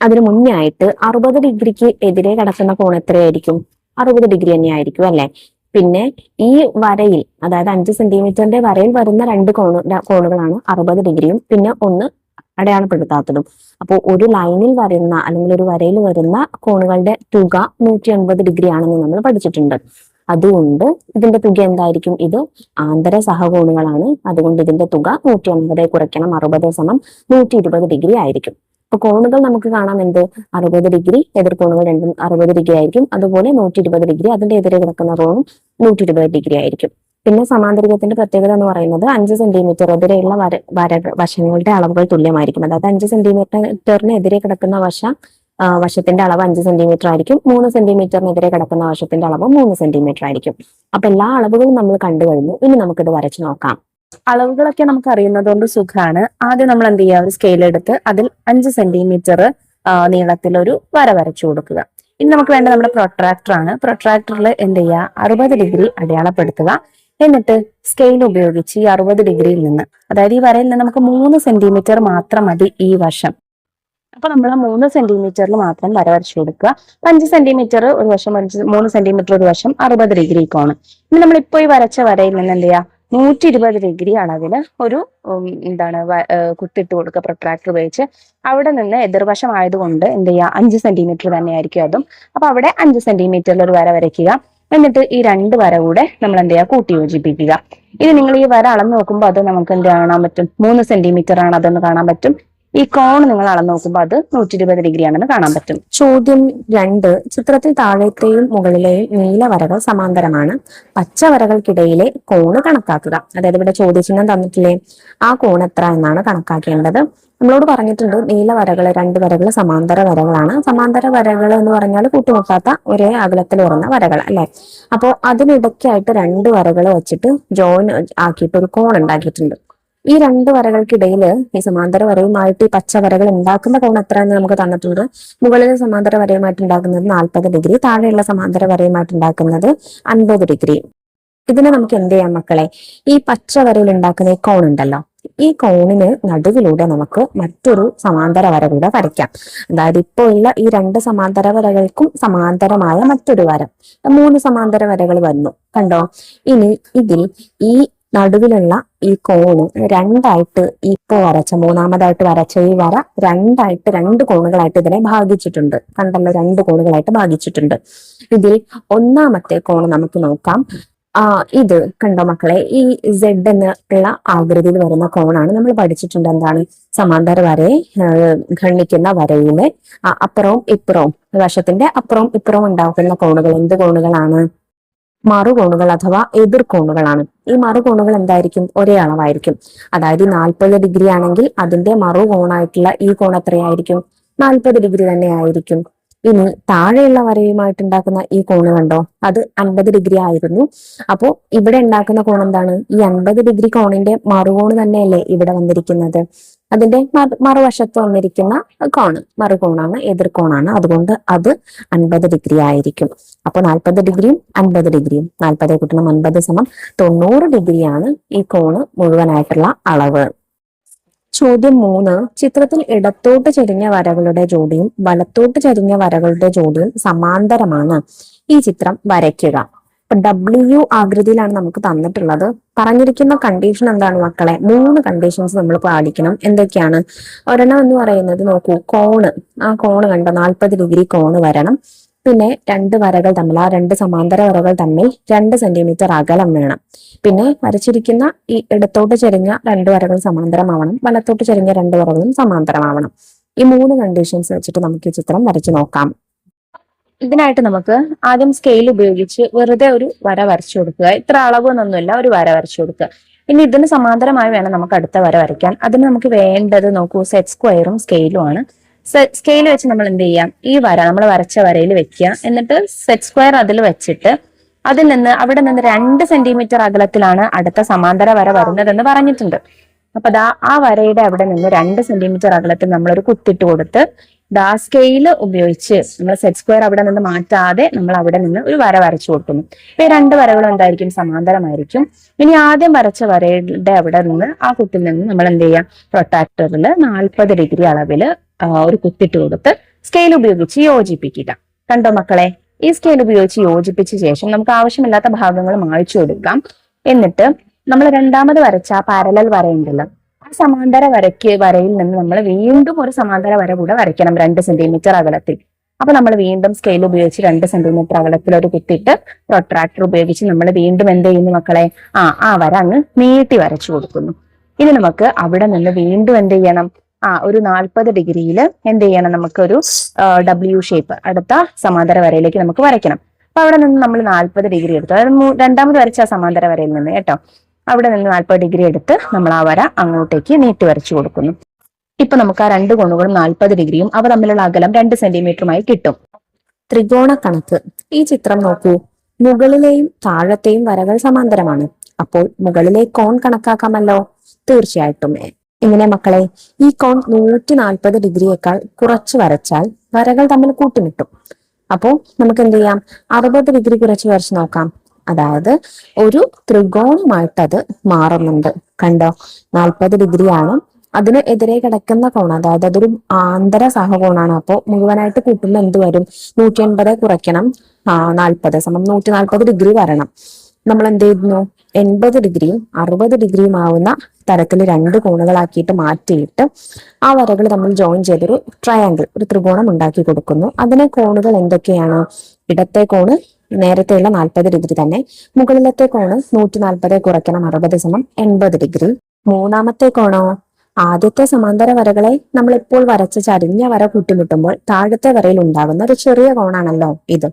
അതിനു മുന്നേ ആയിട്ട് 60 ഡിഗ്രിക്ക് എതിരെ കിടക്കുന്ന കോൺ എത്രയായിരിക്കും? 60 ഡിഗ്രി തന്നെ ആയിരിക്കും അല്ലെ. പിന്നെ ഈ വരയിൽ, അതായത് 5 സെന്റിമീറ്ററിന്റെ വരയിൽ വരുന്ന 2 കോണുകളാണ് 60 ഡിഗ്രിയും പിന്നെ ഒന്ന് അടയാളപ്പെടുത്താത്തതും. അപ്പോൾ ഒരു ലൈനിൽ വരുന്ന അല്ലെങ്കിൽ ഒരു വരയിൽ വരുന്ന കോണുകളുടെ തുക 180 ഡിഗ്രി ആണെന്ന് നമ്മൾ പഠിച്ചിട്ടുണ്ട്. അതുകൊണ്ട് ഇതിന്റെ തുക എന്തായിരിക്കും? ഇത് ആന്തര സഹകോണുകളാണ്. അതുകൊണ്ട് ഇതിന്റെ തുക 180 കുറയ്ക്കണം 60 സമം 120 ഡിഗ്രി ആയിരിക്കും. അപ്പൊ കോണുകൾ നമുക്ക് കാണാം എന്ത് 60 ഡിഗ്രി, എതിർകോണുകൾ രണ്ടും 60 ഡിഗ്രി ആയിരിക്കും. അതുപോലെ 120 ഡിഗ്രി, അതിന്റെ എതിരെ കിടക്കുന്ന കോണും 120 ഡിഗ്രി ആയിരിക്കും. പിന്നെ സമാന്തരികത്തിന്റെ പ്രത്യേകത എന്ന് പറയുന്നത് 5 സെന്റിമീറ്റർ എതിരെയുള്ള വശങ്ങളുടെ അളവുകൾ തുല്യമായിരിക്കും. അതായത് 5 സെന്റിമീറ്ററിന് എതിരെ കിടക്കുന്ന വശത്തിന്റെ അളവ് 5 സെന്റിമീറ്റർ ആയിരിക്കും. 3 സെന്റിമീറ്ററിനെതിരെ കിടക്കുന്ന വശത്തിന്റെ അളവ് 3 സെന്റിമീറ്റർ ആയിരിക്കും. അപ്പൊ എല്ലാ അളവുകളും നമ്മൾ കണ്ടു കഴിഞ്ഞു. ഇനി നമുക്കിത് വരച്ചു നോക്കാം. അളവുകളൊക്കെ നമുക്ക് അറിയുന്നത് കൊണ്ട് സുഖമാണ്. ആദ്യം നമ്മൾ എന്ത് ചെയ്യുക? ഒരു സ്കെയിൽ എടുത്ത് അതിൽ 5 സെന്റിമീറ്റർ നീളത്തിലൊരു വര വരച്ചു കൊടുക്കുക. ഇനി നമുക്ക് വേണ്ട നമ്മുടെ പ്രൊട്രാക്ടർ ആണ്. പ്രൊട്രാക്ടറിൽ എന്ത് ചെയ്യുക? 60 ഡിഗ്രി അടയാളപ്പെടുത്തുക. എന്നിട്ട് സ്കെയിൽ ഉപയോഗിച്ച് ഈ 60 ഡിഗ്രിയിൽ നിന്ന്, അതായത് ഈ വരയിൽ നിന്ന് നമുക്ക് 3 സെന്റിമീറ്റർ മാത്രം മതി ഈ വശം. അപ്പൊ നമ്മൾ 3 സെന്റിമീറ്ററിൽ മാത്രം വര വരച്ചു കൊടുക്കുക. 5 സെന്റിമീറ്റർ ഒരു വശം, 3 സെന്റിമീറ്റർ ഒരു വശം, 60 ഡിഗ്രി കോണ്. ഇനി നമ്മളിപ്പോ ഈ വരച്ച വരയിൽ നിന്ന് എന്ത് ചെയ്യുക? 120 ഡിഗ്രി അളവില് ഒരു കുത്തിട്ട് കൊടുക്കുക പ്രൊട്രാക്ടർ ഉപയോഗിച്ച്. അവിടെ നിന്ന് എതിർവശം ആയതുകൊണ്ട് എന്ത് ചെയ്യുക? 5 സെന്റിമീറ്റർ തന്നെ ആയിരിക്കും അതും. അപ്പൊ അവിടെ 5 സെന്റിമീറ്ററിൽ ഒരു വര വരയ്ക്കുക. എന്നിട്ട് ഈ 2 വര കൂടെ നമ്മൾ എന്ത് ചെയ്യുക? കൂട്ടി യോജിപ്പിക്കുക. ഇനി നിങ്ങൾ ഈ വര അളന്ന് നോക്കുമ്പോൾ അത് നമുക്ക് എന്ത് കാണാൻ പറ്റും? 3 സെന്റിമീറ്റർ ആണ് അതെന്ന് കാണാൻ പറ്റും. ഈ കോൺ നിങ്ങൾ അളന്ന് നോക്കുമ്പോൾ അത് 120 ഡിഗ്രി ആണെന്ന് കാണാൻ പറ്റും. ചോദ്യം 2, ചിത്രത്തിൽ താഴത്തെയും മുകളിലെയും നീല വരകൾ സമാന്തരമാണ്. പച്ച വരകൾക്കിടയിലെ കോണ് കണക്കാക്കുക. അതായത് ഇവിടെ ചോദ്യചിഹ്നം തന്നിട്ടില്ലേ? ആ കോൺ എത്ര എന്നാണ് കണക്കാക്കേണ്ടത്. നമ്മളോട് പറഞ്ഞിട്ടുണ്ട് നീല വരകൾ 2 വരകൾ സമാന്തര വരകളാണ്. സമാന്തര വരകൾ എന്ന് പറഞ്ഞാൽ കൂട്ടിമുട്ടാത്ത ഒരേ അകലത്തിൽ വരുന്ന വരകൾ അല്ലെ. അപ്പോൾ അതിനിടയ്ക്കായിട്ട് 2 വരകൾ വെച്ചിട്ട് ജോയിൻ ആക്കിയിട്ട് ഒരു കോൺ ഉണ്ടാക്കിയിട്ടുണ്ട്. ഈ 2 വരകൾക്കിടയിൽ ഈ സമാന്തര വരയുമായിട്ട് ഈ പച്ച വരകൾ ഉണ്ടാക്കുന്ന കോൺ എത്ര എന്ന് നമുക്ക് തന്നിട്ടുണ്ട്. മുകളിലെ സമാന്തര വരയുമായിട്ട് ഉണ്ടാക്കുന്നത് 40 ഡിഗ്രി, താഴെയുള്ള സമാന്തര വരയുമായിട്ട് ഉണ്ടാക്കുന്നത് 50 ഡിഗ്രി. ഇതിനെ നമുക്ക് എന്ത് ചെയ്യാം മക്കളെ? ഈ പച്ച വരയിൽ ഉണ്ടാക്കുന്ന ഈ കോൺ ഉണ്ടല്ലോ, ഈ കോണിന് നടുവിലൂടെ നമുക്ക് മറ്റൊരു സമാന്തര വര കൂടെ വരയ്ക്കാം. അതായത് ഇപ്പോൾ ഉള്ള ഈ 2 സമാന്തര വരകൾക്കും സമാന്തരമായ മറ്റൊരു വര, 3 സമാന്തര വരകൾ വന്നു കണ്ടോ. ഇനി ഇതിൽ ഈ നടുവിലുള്ള ഈ കോണ് രണ്ടായിട്ട് ഇപ്പോ വരച്ച മൂന്നാമതായിട്ട് വരച്ച ഈ വര രണ്ടായിട്ട് 2 കോണുകളായിട്ട് ഇതിനെ ഭാഗിച്ചിട്ടുണ്ട്. കണ്ടല്ലോ, 2 കോണുകളായിട്ട് ഭാഗിച്ചിട്ടുണ്ട്. ഇതിൽ ഒന്നാമത്തെ കോണ് നമുക്ക് നോക്കാം. ഇത് കണ്ടോ മക്കളെ, ഈ Z എന്നുള്ള ആകൃതിയിൽ വരുന്ന കോണാണ്. നമ്മൾ പഠിച്ചിട്ടുണ്ട് എന്താണ്? സമാന്തര വരയെ ഖണ്ഡിക്കുന്ന വരയിലെ അപ്പുറവും ഇപ്പുറവും വശത്തിന്റെ അപ്പുറവും ഇപ്പുറവും ഉണ്ടാക്കുന്ന കോണുകൾ എന്ത് കോണുകളാണ്? മറുകോണുകൾ അഥവാ എതിർകോണുകളാണ്. ഈ മറുകോണുകൾ എന്തായിരിക്കും? ഒരേ അളവായിരിക്കും. അതായത് 40 ഡിഗ്രി ആണെങ്കിൽ അതിന്റെ മറുകോണായിട്ടുള്ള ഈ കോൺ എത്രയായിരിക്കും? 40 ഡിഗ്രി തന്നെ ആയിരിക്കും. ഇനി താഴെയുള്ള വരയുമായിട്ട് ഉണ്ടാക്കുന്ന ഈ കോണ് കണ്ടോ, അത് 50 ഡിഗ്രി ആയിരുന്നു. അപ്പോ ഇവിടെ ഉണ്ടാക്കുന്ന കോൺ എന്താണ്? ഈ 50 ഡിഗ്രി കോണിന്റെ മറുകോണ് തന്നെയല്ലേ ഇവിടെ വന്നിരിക്കുന്നത്. അതിന്റെ മറുവശത്ത് വന്നിരിക്കുന്ന കോണ് മറുകോണാണ്, എതിർകോണാണ്. അതുകൊണ്ട് അത് 50 ഡിഗ്രി ആയിരിക്കും. അപ്പൊ 40 ഡിഗ്രിയും 50 ഡിഗ്രിയും 40 കൂട്ടണം 50 സമം 90 ഡിഗ്രിയാണ് ഈ കോണ് മുഴുവനായിട്ടുള്ള അളവ്. ചോദ്യം 3, ചിത്രത്തിൽ ഇടത്തോട്ട് ചെരിഞ്ഞ വരകളുടെ ജോഡിയും വലത്തോട്ട് ചെരിഞ്ഞ വരകളുടെ ജോഡിയും സമാന്തരമാണ്. ഈ ചിത്രം വരയ്ക്കുക. W ആകൃതിയിലാണ് നമുക്ക് തന്നിട്ടുള്ളത്. പറഞ്ഞിരിക്കുന്ന കണ്ടീഷൻ എന്താണ് മക്കളെ? 3 കണ്ടീഷൻസ് നമ്മൾ പാലിക്കണം. എന്തൊക്കെയാണ്? ഒരെണ്ണം എന്ന് പറയുന്നത് നോക്കൂ, കോണ്. ആ കോണ് കണ്ടോ, 40 ഡിഗ്രി കോണ് വരണം. പിന്നെ രണ്ട് വരകൾ തമ്മിൽ, ആ രണ്ട് സമാന്തര വരകൾ തമ്മിൽ 2 സെന്റിമീറ്റർ അകലം വേണം. പിന്നെ വരച്ചിരിക്കുന്ന ഈ ഇടത്തോട്ട് ചെരിഞ്ഞ രണ്ട് വരകൾ സമാന്തരമാവണം, വലത്തോട്ട് ചെരിഞ്ഞ രണ്ട് വരകളും സമാന്തരമാവണം. ഈ 3 കണ്ടീഷൻസ് വെച്ചിട്ട് നമുക്ക് ഈ ചിത്രം വരച്ചു നോക്കാം. ഇതിനായിട്ട് നമുക്ക് ആദ്യം സ്കെയിൽ ഉപയോഗിച്ച് വെറുതെ ഒരു വര വരച്ചു കൊടുക്കുക. ഇത്ര അളവ് എന്നൊന്നുമില്ല, ഒരു വര വരച്ചു കൊടുക്കുക. ഇനി ഇതിന് സമാന്തരമായി വേണം നമുക്ക് അടുത്ത വര വരയ്ക്കാൻ. അതിന് നമുക്ക് വേണ്ടത് നോക്കൂ, സെറ്റ് സ്ക്വയറും സ്കെയിലും ആണ്. സ്കെയിൽ വെച്ച് നമ്മൾ എന്ത് ചെയ്യാം, ഈ വര നമ്മൾ വരച്ച വരയിൽ വെക്കുക. എന്നിട്ട് സെറ്റ് സ്ക്വയർ അതിൽ വെച്ചിട്ട് അതിൽ നിന്ന് അവിടെ നിന്ന് 2 സെന്റിമീറ്റർ അകലത്തിലാണ് അടുത്ത സമാന്തര വര വരുന്നതെന്ന് പറഞ്ഞിട്ടുണ്ട്. അപ്പൊ ആ വരയുടെ അവിടെ നിന്ന് 2 സെന്റിമീറ്റർ അകലത്തിൽ നമ്മളൊരു കുത്തിട്ട് കൊടുത്ത് സ്കെയിൽ ഉപയോഗിച്ച് നമ്മൾ സെറ്റ് സ്ക്വയർ അവിടെ നിന്ന് മാറ്റാതെ നമ്മൾ അവിടെ നിന്ന് ഒരു വര വരച്ചു കൊടുക്കുന്നു. ഇപ്പൊ ഈ രണ്ട് വരകളും എന്തായിരിക്കും, സമാന്തരമായിരിക്കും. ഇനി ആദ്യം വരച്ച വരയുടെ അവിടെ നിന്ന് ആ കുത്തിൽ നിന്ന് നമ്മൾ എന്ത് ചെയ്യാം, പ്രൊട്ടാക്ടറിൽ 40 ഡിഗ്രി അളവിൽ ഒരു കുത്തിട്ട് കൊടുത്ത് സ്കെയിൽ ഉപയോഗിച്ച് യോജിപ്പിക്കുക. കണ്ടോ മക്കളെ, ഈ സ്കെയിൽ ഉപയോഗിച്ച് യോജിപ്പിച്ച ശേഷം നമുക്ക് ആവശ്യമില്ലാത്ത ഭാഗങ്ങൾ മായ്ച്ചു കൊടുക്കാം. എന്നിട്ട് നമ്മൾ രണ്ടാമത് വരച്ച ആ പാരലൽ വരയുണ്ടല്ലോ, ആ സമാന്തര വരയിൽ നിന്ന് നമ്മൾ വീണ്ടും ഒരു സമാന്തര വര കൂടെ വരയ്ക്കണം 2 സെന്റിമീറ്റർ അകലത്തിൽ. അപ്പൊ നമ്മൾ വീണ്ടും സ്കെയിൽ ഉപയോഗിച്ച് 2 സെന്റിമീറ്റർ അകലത്തിൽ ഒരു കുത്തിയിട്ട് പ്രൊട്രാക്ടർ ഉപയോഗിച്ച് നമ്മൾ വീണ്ടും എന്ത് ചെയ്യുന്നു മക്കളെ, ആ വര അങ്ങ് നീട്ടി വരച്ചു കൊടുക്കുന്നു. ഇനി നമുക്ക് അവിടെ നിന്ന് വീണ്ടും എന്ത് ചെയ്യണം, ഒരു 40 ഡിഗ്രിയിൽ എന്ത് ചെയ്യണം, നമുക്കൊരു W ഷേപ്പ് അടുത്ത സമാന്തര വരയിലേക്ക് നമുക്ക് വരയ്ക്കണം. അപ്പൊ അവിടെ നിന്ന് നമ്മൾ 40 ഡിഗ്രി എടുത്തു, അതായത് രണ്ടാമത് വരച്ച സമാന്തര വരയിൽ നിന്ന് കേട്ടോ, അവിടെ നിന്ന് 40 ഡിഗ്രി എടുത്ത് നമ്മൾ ആ വര അങ്ങോട്ടേക്ക് നീട്ടി വരച്ചു കൊടുക്കുന്നു. ഇപ്പൊ നമുക്ക് ആ രണ്ട് കോണുകളും 40 ഡിഗ്രിയും അവ തമ്മിലുള്ള അകലം 2 സെന്റിമീറ്ററുമായി കിട്ടും. ത്രികോണ കണക്ക്. ഈ ചിത്രം നോക്കൂ, മുകളിലെയും താഴത്തെയും വരകൾ സമാന്തരമാണ്. അപ്പോൾ മുകളിലെ കോൺ കണക്കാക്കാമല്ലോ? തീർച്ചയായിട്ടും. എങ്ങനെ മക്കളെ, ഈ കോൺ 140 ഡിഗ്രിയേക്കാൾ കുറച്ച് വരച്ചാൽ വരകൾ തമ്മിൽ കൂട്ടിമുട്ടും. അപ്പോ നമുക്ക് എന്ത് ചെയ്യാം, 60 ഡിഗ്രി കുറച്ച് വരച്ച് നോക്കാം. അതായത് ഒരു ത്രികോണമായിട്ട് അത് മാറുന്നുണ്ട്. കണ്ടോ, 40 ഡിഗ്രിയാണ് അതിന് എതിരെ കിടക്കുന്ന കോൺ, അതായത് അതൊരു ആന്തര സഹകോണാണ്. അപ്പോൾ മുഴുവനായിട്ട് കൂട്ടുമ്പോൾ എന്ത് വരും, 180 കുറയ്ക്കണം 40 സമം 140 ഡിഗ്രി വരണം. നമ്മൾ എന്ത് ചെയ്യുന്നു, 80 ഡിഗ്രിയും 60 ഡിഗ്രിയും ആവുന്ന തരത്തിൽ രണ്ട് കോണുകളാക്കിയിട്ട് മാറ്റിയിട്ട് ആ വരകൾ തമ്മിൽ ജോയിൻ ചെയ്തൊരു ട്രയാങ്കിൾ, ഒരു ത്രികോണം ഉണ്ടാക്കി കൊടുക്കുന്നു. അതിനെ കോണുകൾ എന്തൊക്കെയാണ്, ഇടത്തെ കോണ് നേരത്തെയുള്ള 40 ഡിഗ്രി തന്നെ, മുകളിലത്തെ കോണ് 140 കുറയ്ക്കണം 60 സമം 80 ഡിഗ്രി. മൂന്നാമത്തെ കോണോ, ആദ്യത്തെ സമാന്തര വരകളെ നമ്മൾ ഇപ്പോൾ വരച്ച ചരിഞ്ഞ വര കൂട്ടിമുട്ടുമ്പോൾ താഴത്തെ വരയിൽ ഉണ്ടാകുന്ന ഒരു ചെറിയ കോണാണല്ലോ ഇത്.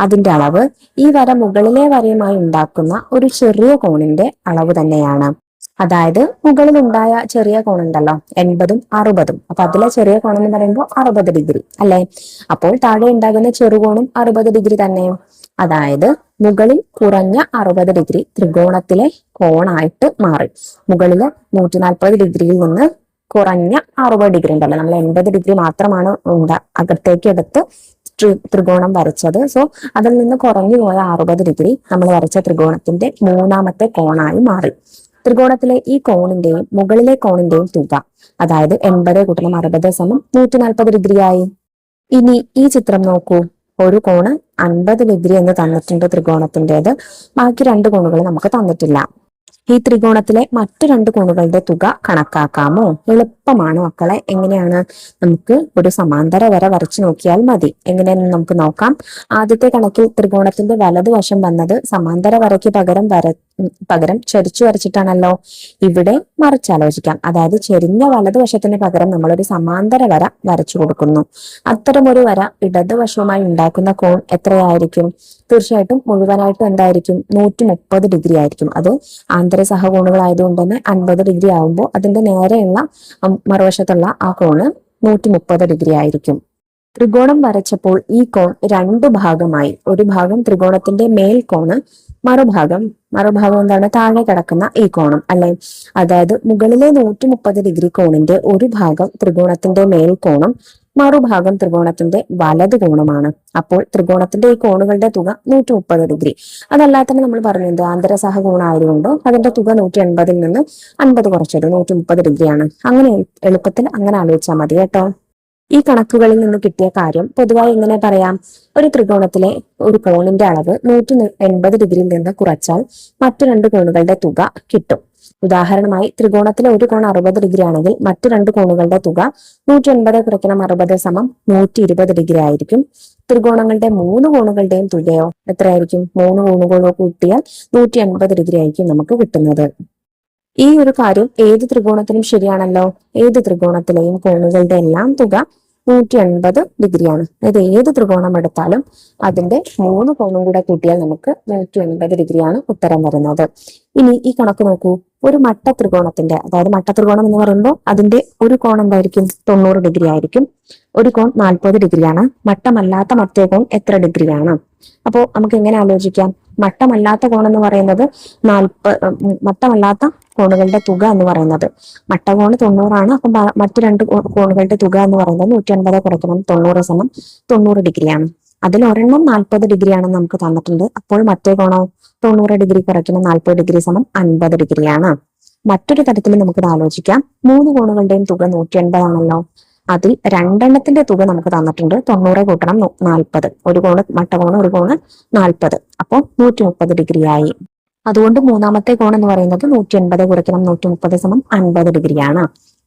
അതിന്റെ അളവ് ഈ വര മുകളിലെ വരയുമായി ഉണ്ടാക്കുന്ന ഒരു ചെറിയ കോണിന്റെ അളവ് തന്നെയാണ്. അതായത് മുകളിൽ ഉണ്ടായ ചെറിയ കോണുണ്ടല്ലോ 80ഉം 60ഉം, അപ്പൊ അതിലെ ചെറിയ കോണെന്ന് പറയുമ്പോൾ 60 ഡിഗ്രി അല്ലെ. അപ്പോൾ താഴെ ഉണ്ടാകുന്ന ചെറുകോണും 60 ഡിഗ്രി തന്നെ. അതായത് മുകളിൽ കുറഞ്ഞ 60 ഡിഗ്രി ത്രികോണത്തിലെ കോണായിട്ട് മാറി. മുകളില് 140 ഡിഗ്രിയിൽ നിന്ന് കുറഞ്ഞ 60 ഡിഗ്രി ഉണ്ടല്ലോ, നമ്മൾ 80 ഡിഗ്രി മാത്രമാണ് അകത്തേക്ക് എടുത്ത് ത്രികോണം വരച്ചത്. സോ അതിൽ നിന്ന് കുറഞ്ഞു പോയ 60 ഡിഗ്രി നമ്മൾ വരച്ച ത്രികോണത്തിന്റെ മൂന്നാമത്തെ കോണായി മാറി. ത്രികോണത്തിലെ ഈ കോണിന്റെയും മുകളിലെ കോണിന്റെയും തുക, അതായത് 80 കൂട്ടണം 60 സമം 140 ഡിഗ്രിയായി. ഇനി ഈ ചിത്രം നോക്കൂ, ഒരു കോണ് 50 ഡിഗ്രി എന്ന് തന്നിട്ടുണ്ട് ത്രികോണത്തിൻ്റെത്, ബാക്കി രണ്ട് കോണുകൾ നമുക്ക് തന്നിട്ടില്ല. ഈ ത്രികോണത്തിലെ മറ്റു രണ്ട് കോണുകളുടെ തുക കണക്കാക്കാമോ? എളുപ്പമാണ് മക്കളെ. എങ്ങനെയാണ്, നമുക്ക് ഒരു സമാന്തര വര വരച്ചു നോക്കിയാൽ മതി. എങ്ങനെയെന്ന് നമുക്ക് നോക്കാം. ആദ്യത്തെ കണക്കിൽ ത്രികോണത്തിന്റെ വലതുവശം വന്നത് സമാന്തര വരയ്ക്ക് പകരം ചരിച്ചു വരച്ചിട്ടാണല്ലോ. ഇവിടെ മറിച്ചാലോചിക്കാം. അതായത് ചെരിഞ്ഞ വലതുവശത്തിന് പകരം നമ്മളൊരു സമാന്തര വര വരച്ചു കൊടുക്കുന്നു. അത്തരമൊരു വര ഇടതുവശവുമായി ഉണ്ടാക്കുന്ന കോൺ എത്രയായിരിക്കും? തീർച്ചയായിട്ടും മുഴുവനായിട്ടും എന്തായിരിക്കും, 130 ഡിഗ്രി ആയിരിക്കും. അത് ആന്തര സഹകോണുകളായതുകൊണ്ട് തന്നെ 50 ഡിഗ്രി ആകുമ്പോൾ അതിന്റെ നേരെയുള്ള മറുവശത്തുള്ള ആ കോണ് 130 ഡിഗ്രി ആയിരിക്കും. ത്രികോണം വരച്ചപ്പോൾ ഈ കോൺ രണ്ട് ഭാഗമായി. ഒരു ഭാഗം ത്രികോണത്തിന്റെ മേൽകോണ്, മറുഭാഗം എന്താണ്, താഴെ കിടക്കുന്ന ഈ കോണും അല്ലെ. അതായത് മുകളിലെ 130 ഡിഗ്രി കോണിന്റെ ഒരു ഭാഗം ത്രികോണത്തിന്റെ മേൽകോണും മറുഭാഗം ത്രികോണത്തിന്റെ വലതു കോണുമാണ്. അപ്പോൾ ത്രികോണത്തിന്റെ ഈ കോണുകളുടെ തുക 130 ഡിഗ്രി. അതല്ലാതെ തന്നെ നമ്മൾ പറഞ്ഞത് ആന്തര സഹകോണായതുകൊണ്ട് അതിന്റെ തുക 180ൽ നിന്ന് 50 കുറച്ചത് 130 ഡിഗ്രിയാണ്. അങ്ങനെ എളുപ്പത്തിൽ അങ്ങനെ ആലോചിച്ചാൽ മതി കേട്ടോ. ഈ കണക്കുകളിൽ നിന്ന് കിട്ടിയ കാര്യം പൊതുവായി എങ്ങനെ പറയാം? ഒരു ത്രികോണത്തിലെ ഒരു കോണിന്റെ അളവ് 180 ഡിഗ്രിയിൽ നിന്ന് കുറച്ചാൽ മറ്റു രണ്ട് കോണുകളുടെ തുക കിട്ടും. ഉദാഹരണമായി ത്രികോണത്തിലെ ഒരു കോൺ 60 ഡിഗ്രി ആണെങ്കിൽ മറ്റു രണ്ട് കോണുകളുടെ തുക 180 കുറയ്ക്കണം 60 സമം 120 ഡിഗ്രി ആയിരിക്കും. ത്രികോണങ്ങളുടെ മൂന്ന് കോണുകളുടെയും തുകയോ എത്രയായിരിക്കും? മൂന്ന് കോണുകളോ കൂട്ടിയാൽ 180 ഡിഗ്രി ആയിരിക്കും നമുക്ക് കിട്ടുന്നത്. ഈ ഒരു കാര്യം ഏത് ത്രികോണത്തിനും ശരിയാണല്ലോ. ഏത് ത്രികോണത്തിലെയും കോണുകളുടെ എല്ലാം തുക 180 ഡിഗ്രിയാണ്. അതായത് ഏത് ത്രികോണം എടുത്താലും അതിന്റെ മൂന്ന് കോണും കൂടെ കൂട്ടിയാൽ നമുക്ക് 180 ഡിഗ്രിയാണ് ഉത്തരം വരുന്നത്. ഇനി ഈ കണക്ക് നോക്കൂ. ഒരു മട്ട ത്രികോണത്തിന്റെ, അതായത് മട്ട ത്രികോണം എന്ന് പറയുമ്പോൾ അതിന്റെ ഒരു കോൺ എന്തായിരിക്കും? 90 ഡിഗ്രി ആയിരിക്കും. ഒരു കോൺ 40 ഡിഗ്രിയാണ്. മട്ടമല്ലാത്ത മറ്റേ കോൺ എത്ര ഡിഗ്രിയാണ്? അപ്പോ നമുക്ക് എങ്ങനെ ആലോചിക്കാം? മട്ടമല്ലാത്ത കോൺ എന്ന് പറയുന്നത് മട്ടമല്ലാത്ത കോണുകളുടെ തുക എന്ന് പറയുന്നത്, മട്ടകോണ് 90 അപ്പം മറ്റു രണ്ട് കോണുകളുടെ തുക എന്ന് പറയുന്നത് 180 കുറയ്ക്കണം 90 സമം 90 ഡിഗ്രിയാണ്. അതിൽ ഒരെണ്ണം 40 ഡിഗ്രിയാണെന്ന് നമുക്ക് തന്നിട്ടുണ്ട്. അപ്പോൾ മറ്റേ കോണോ 90 ഡിഗ്രി കുറയ്ക്കണം 40 ഡിഗ്രി സമം 50 ഡിഗ്രിയാണ്. മറ്റൊരു തരത്തിൽ നമുക്കിത് ആലോചിക്കാം. മൂന്ന് കോണുകളുടെയും തുക 180 ആണല്ലോ. അതിൽ രണ്ടെണ്ണത്തിന്റെ തുക നമുക്ക് തന്നിട്ടുണ്ട്. 90 കൂട്ടണം 40. ഒരു കോണ് മട്ടകോണ്, ഒരു കോണ് 40. അപ്പോൾ 130 ഡിഗ്രി ആയി. അതുകൊണ്ട് മൂന്നാമത്തെ കോൺ എന്ന് പറയുന്നത് 180 കുറയ്ക്കണം 130 സമം 50 ഡിഗ്രിയാണ്.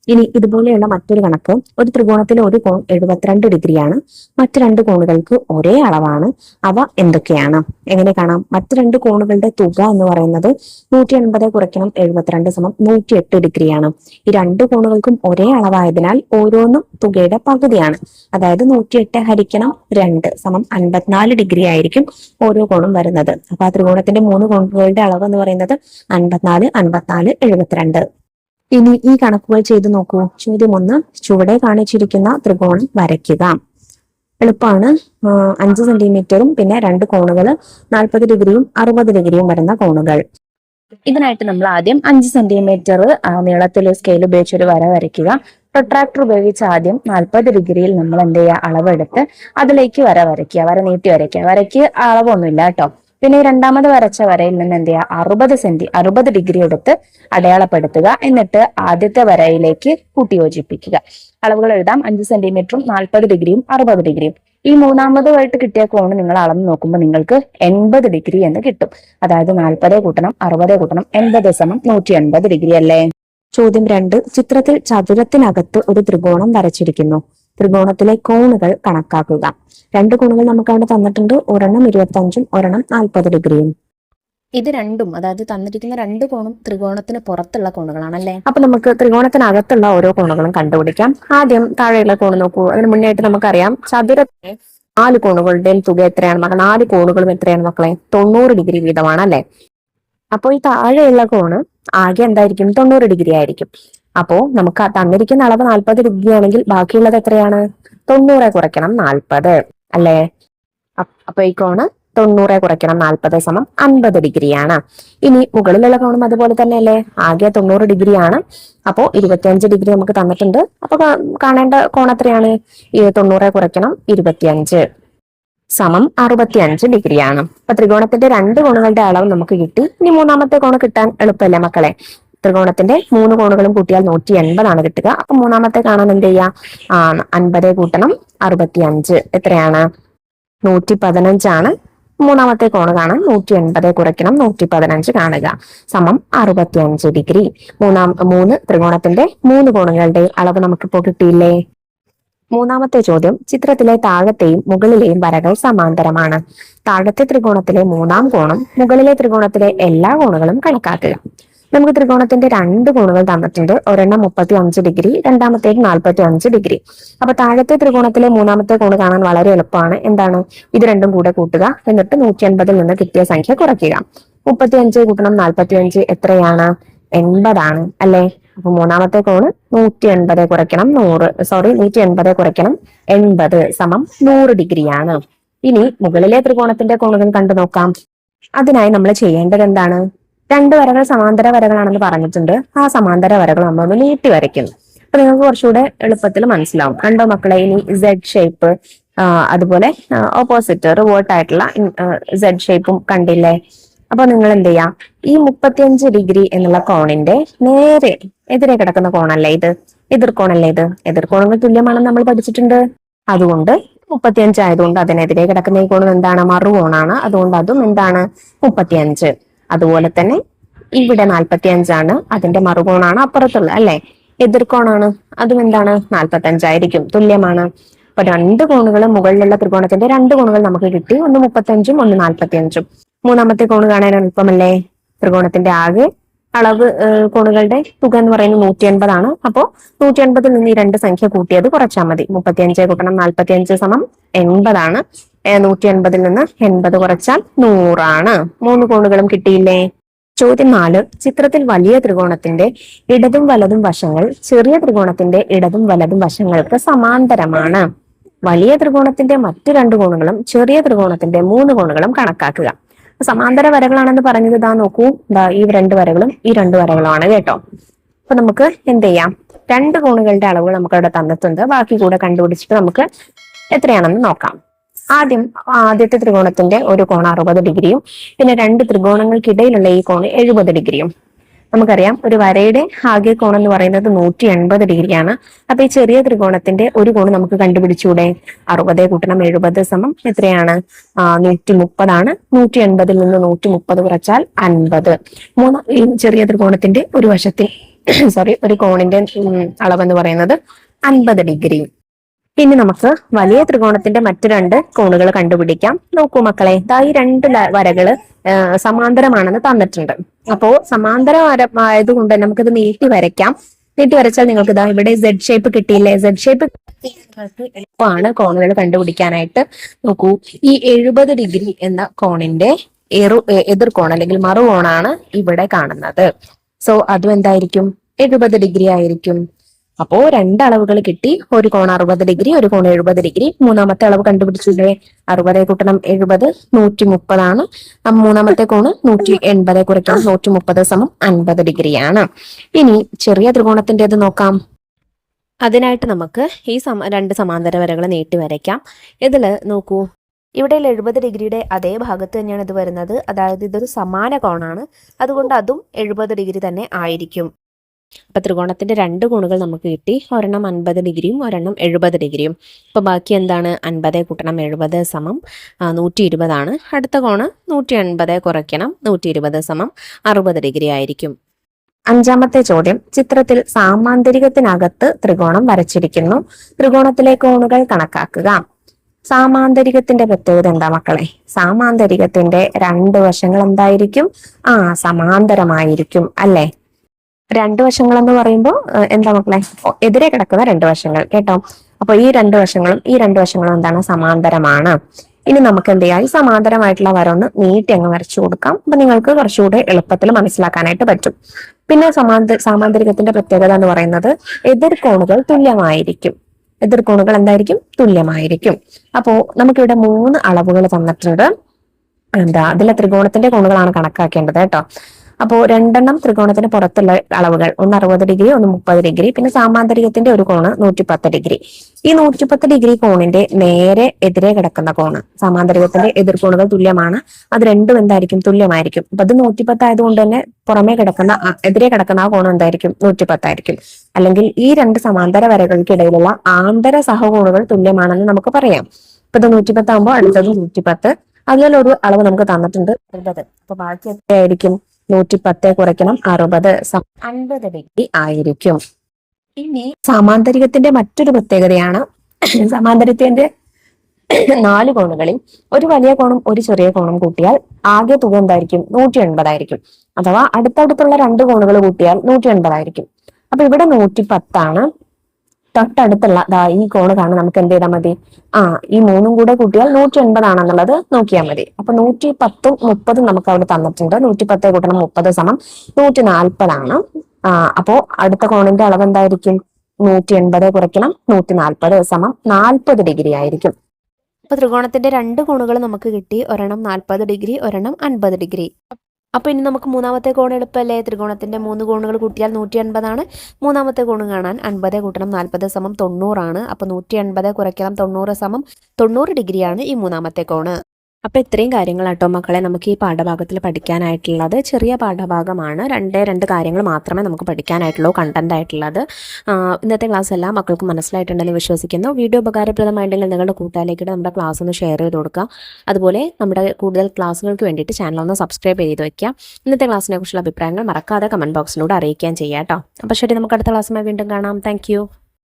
ഇനി ഇതുപോലെയുള്ള മറ്റൊരു കണക്ക്. ഒരു ത്രികോണത്തിലെ ഒരു കോൺ 72 ഡിഗ്രിയാണ്. മറ്റു രണ്ട് കോണുകൾക്ക് ഒരേ അളവാണ്. അവ എന്തൊക്കെയാണ്? എങ്ങനെ കാണാം? മറ്റു രണ്ട് കോണുകളുടെ തുക എന്ന് പറയുന്നത് 180 കുറയ്ക്കണം 72 സമം 108 ഡിഗ്രിയാണ്. ഈ രണ്ട് കോണുകൾക്കും ഒരേ അളവായതിനാൽ ഓരോന്നും തുകയുടെ പകുതിയാണ്. അതായത് 108 ഹരിക്കണം 2 സമം 54 ഡിഗ്രി ആയിരിക്കും ഓരോ കോണും വരുന്നത്. അപ്പൊ ആ ത്രികോണത്തിന്റെ മൂന്ന് കോണുകളുടെ അളവ് എന്ന് പറയുന്നത് 54, 54, 72. ഇനി ഈ കണക്കുകൾ ചെയ്തു നോക്കൂ. ചോദ്യം 1. ചുവടെ കാണിച്ചിരിക്കുന്ന ത്രികോണം വരയ്ക്കുക. എളുപ്പമാണ്. 5 സെന്റിമീറ്ററും പിന്നെ രണ്ട് കോണുകൾ 40 ഡിഗ്രിയും 60 ഡിഗ്രിയും വരുന്ന കോണുകൾ. ഇതിനായിട്ട് നമ്മൾ ആദ്യം 5 സെന്റിമീറ്റർ നീളത്തിൽ സ്കെയിൽ ഉപയോഗിച്ച് ഒരു വര വരയ്ക്കുക. പ്രൊട്രാക്ടർ ഉപയോഗിച്ച് ആദ്യം 40 ഡിഗ്രിയിൽ നമ്മൾ എന്ത് ചെയ്യുക? അളവെടുത്ത് അതിലേക്ക് വര വരയ്ക്കുക. വര നീട്ടി വരയ്ക്കുക. വരയ്ക്ക് അളവൊന്നുമില്ല കേട്ടോ. പിന്നെ രണ്ടാമത് വരച്ച വരയിൽ നിന്ന് എന്ത് ചെയ്യുക? 60 ഡിഗ്രി എടുത്ത് അടയാളപ്പെടുത്തുക. എന്നിട്ട് ആദ്യത്തെ വരയിലേക്ക് കൂട്ടിയോജിപ്പിക്കുക. അളവുകൾ എഴുതാം. 5 സെന്റിമീറ്ററും 40 ഡിഗ്രിയും 60 ഡിഗ്രിയും. ഈ മൂന്നാമതുമായിട്ട് കിട്ടിയ കോണ് നിങ്ങൾ അളന്ന് നോക്കുമ്പോൾ നിങ്ങൾക്ക് 80 ഡിഗ്രി എന്ന് കിട്ടും. അതായത് 40 കൂട്ടണം 60 കൂട്ടണം 80 സമം 180 ഡിഗ്രി അല്ലേ? ചോദ്യം 2. ചിത്രത്തിൽ ചതുരത്തിനകത്ത് ഒരു ത്രികോണം വരച്ചിരിക്കുന്നു. ത്രികോണത്തിലെ കോണുകൾ കണക്കാക്കുക. രണ്ട് കോണുകൾ നമുക്ക് അവിടെ തന്നിട്ടുണ്ട്. ഒരെണ്ണം 25ഉം ഒരെണ്ണം 40 ഡിഗ്രിയും. ഇത് രണ്ടും, അതായത് തന്നിരിക്കുന്ന രണ്ട് കോണും ത്രികോണത്തിന് പുറത്തുള്ള കോണുകളാണല്ലേ. അപ്പൊ നമുക്ക് ത്രികോണത്തിനകത്തുള്ള ഓരോ കോണുകളും കണ്ടുപിടിക്കാം. ആദ്യം താഴെയുള്ള കോണ് നോക്കൂ. അതിന് മുന്നായിട്ട് നമുക്കറിയാം ചതുരത്തിലെ 4 കോണുകളുടെയും തുക എത്രയാണ് മക്കളെ? 4 കോണുകളും എത്രയാണ് മക്കളെ? 90 ഡിഗ്രി വീതമാണ് അല്ലെ. അപ്പൊ ഈ താഴെയുള്ള കോണ് ആകെ എന്തായിരിക്കും? 90 ഡിഗ്രി ആയിരിക്കും. അപ്പോ നമുക്ക് തന്നിരിക്കുന്ന അളവ് 40 ഡിഗ്രി ആണെങ്കിൽ ബാക്കിയുള്ളത് എത്രയാണ്? 90 കുറയ്ക്കണം 40 അല്ലേ. അപ്പൊ ഈ കോണ് 90 കുറയ്ക്കണം 40 സമം 50 ഡിഗ്രിയാണ്. ഇനി മുകളിലുള്ള കോണും അതുപോലെ തന്നെ അല്ലേ. ആകെ 90 ഡിഗ്രിയാണ്. അപ്പോ 25 ഡിഗ്രി നമുക്ക് തന്നിട്ടുണ്ട്. അപ്പൊ കാണേണ്ട കോൺ എത്രയാണ്? 90 കുറയ്ക്കണം 25 സമം 65 ഡിഗ്രിയാണ്. അപ്പൊ ത്രികോണത്തിന്റെ രണ്ട് കോണുകളുടെ അളവ് നമുക്ക് കിട്ടി. ഇനി മൂന്നാമത്തെ കോണ് കിട്ടാൻ എളുപ്പമല്ലേ മക്കളെ? ത്രികോണത്തിന്റെ മൂന്ന് കോണുകളും കൂട്ടിയാൽ 180 ആണ് കിട്ടുക. അപ്പൊ മൂന്നാമത്തെ കാണാൻ എന്ത് ചെയ്യാം? 50 കൂട്ടണം 65 എത്രയാണ്? 115 ആണ്. മൂന്നാമത്തെ കോണ് കാണാൻ 180 കുറയ്ക്കണം 115 കാണുക സമം 65 ഡിഗ്രി. മൂന്ന് ത്രികോണത്തിന്റെ മൂന്ന് കോണുകളുടെ അളവ് നമുക്കിപ്പോ കിട്ടിയില്ലേ? മൂന്നാമത്തെ ചോദ്യം. ചിത്രത്തിലെ താഴത്തെയും മുകളിലെയും വരകൾ സമാന്തരമാണ്. താഴത്തെ ത്രികോണത്തിലെ മൂന്നാം കോണും മുകളിലെ ത്രികോണത്തിലെ എല്ലാ കോണുകളും കണക്കാക്കുക. നമുക്ക് ത്രികോണത്തിന്റെ രണ്ട് കോണുകൾ തന്നിട്ടുണ്ട്. ഒരെണ്ണം 35 ഡിഗ്രി, രണ്ടാമത്തേക്ക് 45 ഡിഗ്രി. അപ്പൊ താഴത്തെ ത്രികോണത്തിലെ മൂന്നാമത്തെ കോണ് കാണാൻ വളരെ എളുപ്പമാണ്. എന്താണ്? ഇത് രണ്ടും കൂടെ കൂട്ടുക. എന്നിട്ട് 180 നിന്ന് കിട്ടിയ സംഖ്യ കുറയ്ക്കുക. 35 കൂട്ടണം 45 എത്രയാണ്? 80 ആണ് അല്ലെ. അപ്പൊ മൂന്നാമത്തെ കോണ് 180 കുറയ്ക്കണം 180 കുറയ്ക്കണം 80 സമം 100 ഡിഗ്രിയാണ്. ഇനി മുകളിലെ ത്രികോണത്തിന്റെ കോണുകൾ കണ്ടു നോക്കാം. അതിനായി നമ്മൾ ചെയ്യേണ്ടത് എന്താണ്? രണ്ട് വരകൾ സമാന്തര വരകളാണെന്ന് പറഞ്ഞിട്ടുണ്ട്. ആ സമാന്തര വരകൾ നമ്മളൊന്ന് നീട്ടി വരയ്ക്കുന്നു. അപ്പൊ നിങ്ങൾക്ക് കുറച്ചുകൂടെ എളുപ്പത്തിൽ മനസ്സിലാവും. കണ്ടോ മക്കളെ? ഇനി Z ഷേപ്പ്, അതുപോലെ ഓപ്പോസിറ്റ് റിവേർട്ട് ആയിട്ടുള്ള Z ഷേപ്പും കണ്ടില്ലേ? അപ്പൊ നിങ്ങൾ എന്ത് ചെയ്യാം? ഈ 35 ഡിഗ്രി എന്നുള്ള കോണിന്റെ നേരെ എതിരെ കിടക്കുന്ന കോണല്ലേ ഇത്. എതിർക്കോണല്ലേ ഇത്? എതിർക്കോണങ്ങൾ തുല്യമാണെന്ന് നമ്മൾ പഠിച്ചിട്ടുണ്ട്. അതുകൊണ്ട് 35 ആയതുകൊണ്ട് അതിനെതിരെ കിടക്കുന്ന ഈ കോണം എന്താണ്? മറുകോണാണ്. അതുകൊണ്ട് അതും എന്താണ്? 35. അതുപോലെ തന്നെ ഇവിടെ 45 അതിന്റെ മറുകോണാണ് അപ്പുറത്തുള്ള അല്ലെ, എതിർക്കോണാണ്. അതും എന്താണ്? 45 ആയിരിക്കും, തുല്യമാണ്. അപ്പൊ രണ്ട് കോണുകളും മുകളിലുള്ള ത്രികോണത്തിന്റെ രണ്ട് കോണുകൾ നമുക്ക് കിട്ടി. ഒന്ന് 35ഉം ഒന്ന് 45ഉം. മൂന്നാമത്തെ കോണ് കാണാൻ എളുപ്പമല്ലേ? ത്രികോണത്തിന്റെ ആകെ അളവ് കോണുകളുടെ തുക എന്ന് പറയുന്നത് 180 അപ്പോ 180 നിന്ന് ഈ രണ്ട് സംഖ്യ കൂട്ടിയത് കുറച്ചാൽ മതി. 35 കൂട്ടണം 45 സമം 80. 180 നിന്ന് 80 കുറച്ചാൽ 100. മൂന്ന് കോണുകളും കിട്ടിയില്ലേ? ചോദ്യം 4. ചിത്രത്തിൽ വലിയ ത്രികോണത്തിന്റെ ഇടതും വലതും വശങ്ങൾ ചെറിയ ത്രികോണത്തിന്റെ ഇടതും വലതും വശങ്ങൾക്ക് സമാന്തരമാണ്. വലിയ ത്രികോണത്തിന്റെ മറ്റു രണ്ട് കോണുകളും ചെറിയ ത്രികോണത്തിന്റെ 3 കോണുകളും കണക്കാക്കുക. സമാന്തര വരകളാണെന്ന് പറഞ്ഞത് ഇതാ നോക്കൂ, ഈ രണ്ട് വരകളും ഈ രണ്ട് വരകളുമാണ് കേട്ടോ. അപ്പൊ നമുക്ക് എന്ത് ചെയ്യാം? രണ്ട് കോണുകളുടെ അളവുകൾ നമുക്ക് അവിടെ തന്നിട്ടുണ്ട്. ബാക്കി കൂടെ കണ്ടുപിടിച്ചിട്ട് നമുക്ക് എത്രയാണെന്ന് നോക്കാം. ആദ്യത്തെ ത്രികോണത്തിന്റെ ഒരു കോൺ 60 ഡിഗ്രിയും പിന്നെ രണ്ട് ത്രികോണങ്ങൾക്കിടയിലുള്ള ഈ കോൺ 70 ഡിഗ്രിയും. നമുക്കറിയാം ഒരു വരയുടെ ആകെ കോൺ എന്ന് പറയുന്നത് 180 ഡിഗ്രിയാണ്. അപ്പൊ ഈ ചെറിയ ത്രികോണത്തിന്റെ ഒരു കോൺ നമുക്ക് കണ്ടുപിടിച്ചൂടെ? 60 കൂട്ടണം 70 സമം എത്രയാണ്? 130. 180 നിന്ന് 130 കുറച്ചാൽ 50. ഈ ചെറിയ ത്രികോണത്തിന്റെ ഒരു വശത്തിൽ ഒരു കോണിന്റെ അളവെന്ന് പറയുന്നത് 50 ഡിഗ്രി. ഇനി നമുക്ക് വലിയ ത്രികോണത്തിന്റെ മറ്റു രണ്ട് കോണുകൾ കണ്ടുപിടിക്കാം. നോക്കൂ മക്കളെ, ഈ രണ്ട് വരകള് സമാന്തരമാണെന്ന് തന്നിട്ടുണ്ട്. അപ്പോ സമാന്തര ആയതുകൊണ്ട് നമുക്കിത് നീട്ടി വരയ്ക്കാം. നീട്ടി വരച്ചാൽ നിങ്ങൾക്ക് ഇവിടെ Z ഷേപ്പ് കിട്ടിയില്ലേ? Z ഷേപ്പ് എളുപ്പമാണ് കോണുകൾ കണ്ടുപിടിക്കാനായിട്ട്. നോക്കൂ, ഈ 70 ഡിഗ്രി എന്ന കോണിന്റെ എതിർകോൺ അല്ലെങ്കിൽ മറുകോണാണ് ഇവിടെ കാണുന്നത്. സോ അതും എന്തായിരിക്കും? 70 ഡിഗ്രി ആയിരിക്കും. അപ്പോ രണ്ട് അളവുകൾ കിട്ടി. ഒരു കോൺ 60 ഡിഗ്രി, ഒരു കോൺ 70 ഡിഗ്രി. മൂന്നാമത്തെ അളവ് കണ്ടുപിടിച്ചില്ലേ? 60 കൂട്ടണം 70 130. മൂന്നാമത്തെ കോണ് 180 കുറയ്ക്കണം 130 സമം 50 ഡിഗ്രിയാണ്. ഇനി ചെറിയ ത്രികോണത്തിൻ്റെത് നോക്കാം. അതിനായിട്ട് നമുക്ക് ഈ രണ്ട് സമാന്തര വരകൾ നീട്ടി വരയ്ക്കാം. ഇതില് നോക്കൂ, ഇവിടെ 70 ഡിഗ്രിയുടെ അതേ ഭാഗത്ത് തന്നെയാണ് ഇത് വരുന്നത്. അതായത് ഇതൊരു സമാന കോണാണ്. അതുകൊണ്ട് അതും 70 ഡിഗ്രി തന്നെ ആയിരിക്കും. അപ്പൊ ത്രികോണത്തിന്റെ രണ്ട് കോണുകൾ നമുക്ക് കിട്ടി. ഒരെണ്ണം 50 ഡിഗ്രിയും ഒരെണ്ണം 70 ഡിഗ്രിയും. അപ്പൊ ബാക്കി എന്താണ്? 50 കൂട്ടണം 70 സമം 120. അടുത്ത കോണ് 180 കുറയ്ക്കണം 120 സമം 60 ഡിഗ്രി ആയിരിക്കും. അഞ്ചാമത്തെ ചോദ്യം, ചിത്രത്തിൽ സാമാന്തരികത്തിനകത്ത് ത്രികോണം വരച്ചിരിക്കുന്നു. ത്രികോണത്തിലെ കോണുകൾ കണക്കാക്കുക. സാമാന്തരികത്തിന്റെ പ്രത്യേകത എന്താ മക്കളെ? സാമാന്തരികത്തിന്റെ രണ്ട് വശങ്ങൾ എന്തായിരിക്കും? സമാന്തരമായിരിക്കും അല്ലെ? രണ്ട് വശങ്ങൾ എന്ന് പറയുമ്പോൾ എന്താ മക്കളെ? എതിരെ കിടക്കുന്ന രണ്ട് വശങ്ങൾ കേട്ടോ. അപ്പൊ ഈ രണ്ട് വശങ്ങളും എന്താണ്? സമാന്തരമാണ്. ഇനി നമുക്ക് എന്ത് ചെയ്യാം? ഈ സമാന്തരമായിട്ടുള്ള വര ഒന്ന് നീട്ടി അങ്ങ് വരച്ചു കൊടുക്കാം. അപ്പൊ നിങ്ങൾക്ക് കുറച്ചുകൂടെ എളുപ്പത്തിൽ മനസ്സിലാക്കാനായിട്ട് പറ്റും. പിന്നെ സാമാന്തരികത്തിന്റെ പ്രത്യേകത എന്ന് പറയുന്നത് എതിർകോണുകൾ തുല്യമായിരിക്കും. എതിർകോണുകൾ എന്തായിരിക്കും? തുല്യമായിരിക്കും. അപ്പോ നമുക്കിവിടെ 3 അളവുകൾ തന്നിട്ടുണ്ട്. അതിലെ ത്രികോണത്തിന്റെ കോണുകളാണ് കണക്കാക്കേണ്ടത് കേട്ടോ. അപ്പോ രണ്ടെണ്ണം ത്രികോണത്തിന് പുറത്തുള്ള അളവുകൾ, ഒന്ന് 60 ഡിഗ്രി ഒന്ന് 30 ഡിഗ്രി. പിന്നെ സാമാന്തരികത്തിന്റെ ഒരു കോണ് 110 ഡിഗ്രി. ഈ 110 ഡിഗ്രി കോണിന്റെ നേരെ എതിരെ കിടക്കുന്ന കോണ്, സാമാന്തരികത്തിന്റെ എതിർകോണുകൾ തുല്യമാണ്. അത് രണ്ടും എന്തായിരിക്കും? തുല്യമായിരിക്കും. അപ്പൊ അത് 110 ആയതുകൊണ്ട് തന്നെ പുറമേ കിടക്കുന്ന എതിരെ കിടക്കുന്ന ആ കോണം എന്തായിരിക്കും? 110 ആയിരിക്കും. അല്ലെങ്കിൽ ഈ രണ്ട് സമാന്തര വരകൾക്കിടയിലുള്ള ആന്തര സഹകോണുകൾ തുല്യമാണെന്ന് നമുക്ക് പറയാം. ഇപ്പൊ ഇത് 110 ആകുമ്പോൾ അടുത്തത് 110. അതിലൊരു അളവ് നമുക്ക് തന്നിട്ടുണ്ട് 60. അപ്പൊ ബാക്കി എത്രയായിരിക്കും? 110 കുറയ്ക്കണം 60 50 ഡിഗ്രി ആയിരിക്കും. ഇനി സാമാന്തരികത്തിന്റെ മറ്റൊരു പ്രത്യേകതയാണ്, സാമാന്തരികത്തിന്റെ 4 കോണുകളിൽ ഒരു വലിയ കോണും ഒരു ചെറിയ കോണും കൂട്ടിയാൽ ആകെ തുക എന്തായിരിക്കും? 180 ആയിരിക്കും. അഥവാ അടുത്തടുത്തുള്ള രണ്ട് കോണുകൾ കൂട്ടിയാൽ 180 ആയിരിക്കും. അപ്പൊ ഇവിടെ 110. തൊട്ടടുത്തുള്ള ഈ കോണ് കാണാൻ നമുക്ക് എന്ത് ചെയ്താൽ മതി? ഈ 3ഉം കൂടെ കൂട്ടിയാൽ 180 ആണെന്നുള്ളത് നോക്കിയാൽ മതി. അപ്പൊ 110ഉം 30ഉം നമുക്ക് അവിടെ തന്നിട്ടുണ്ട്. 110 കൂട്ടണം 30 സമം 140. അപ്പോ അടുത്ത കോണിന്റെ അളവ് എന്തായിരിക്കും? 180 കുറയ്ക്കണം 140 സമം 40 ഡിഗ്രി ആയിരിക്കും. അപ്പൊ ത്രികോണത്തിന്റെ രണ്ട് കോണുകൾ നമുക്ക് കിട്ടി. ഒരെണ്ണം 40 ഡിഗ്രി, ഒരെണ്ണം 50 ഡിഗ്രി. അപ്പൊ ഇനി നമുക്ക് മൂന്നാമത്തെ കോൺ എളുപ്പമല്ലേ? ത്രികോണത്തിന്റെ 3 കോണുകൾ കൂട്ടിയാൽ 180. മൂന്നാമത്തെ കോണ് കാണാൻ 50 കൂട്ടണം 40 സമം 90. അപ്പൊ 180 കുറയ്ക്കണം 90 സമം 90 ഡിഗ്രിയാണ് ഈ മൂന്നാമത്തെ കോണ്. അപ്പോൾ ഇത്രയും കാര്യങ്ങളാട്ടോ മക്കളെ നമുക്ക് ഈ പാഠഭാഗത്തിൽ പഠിക്കാനായിട്ടുള്ളത്. ചെറിയ പാഠഭാഗമാണ്, രണ്ട് കാര്യങ്ങൾ മാത്രമേ നമുക്ക് പഠിക്കാനായിട്ടുള്ളൂ കണ്ടന്റ് ആയിട്ടുള്ളത്. ഇന്നത്തെ ക്ലാസ് എല്ലാം മക്കൾക്ക് മനസ്സിലായിട്ടുണ്ടെന്ന് വിശ്വസിക്കുന്നു. വീഡിയോ ഉപകാരപ്രദമായിട്ടുണ്ടെങ്കിൽ നിങ്ങളുടെ കൂട്ടുകാരിലേക്ക് നമ്മുടെ ക്ലാസ് ഒന്ന് ഷെയർ ചെയ്ത് കൊടുക്കുക. അതുപോലെ നമ്മുടെ കൂടുതൽ ക്ലാസ്സുകൾക്ക് വേണ്ടിയിട്ട് ചാനൽ ഒന്ന് സബ്സ്ക്രൈബ് ചെയ്ത് വയ്ക്കുക. ഇന്നത്തെ ക്ലാസ്സിനെ കുറിച്ചുള്ള അഭിപ്രായങ്ങൾ മറക്കാതെ കമൻറ്റ് ബോക്സിലൂടെ അറിയിക്കുകയും ചെയ്യാം കേട്ടോ. അപ്പോൾ ശരി, നമുക്ക് അടുത്ത ക്ലാസ്സുമായി വീണ്ടും കാണാം. താങ്ക്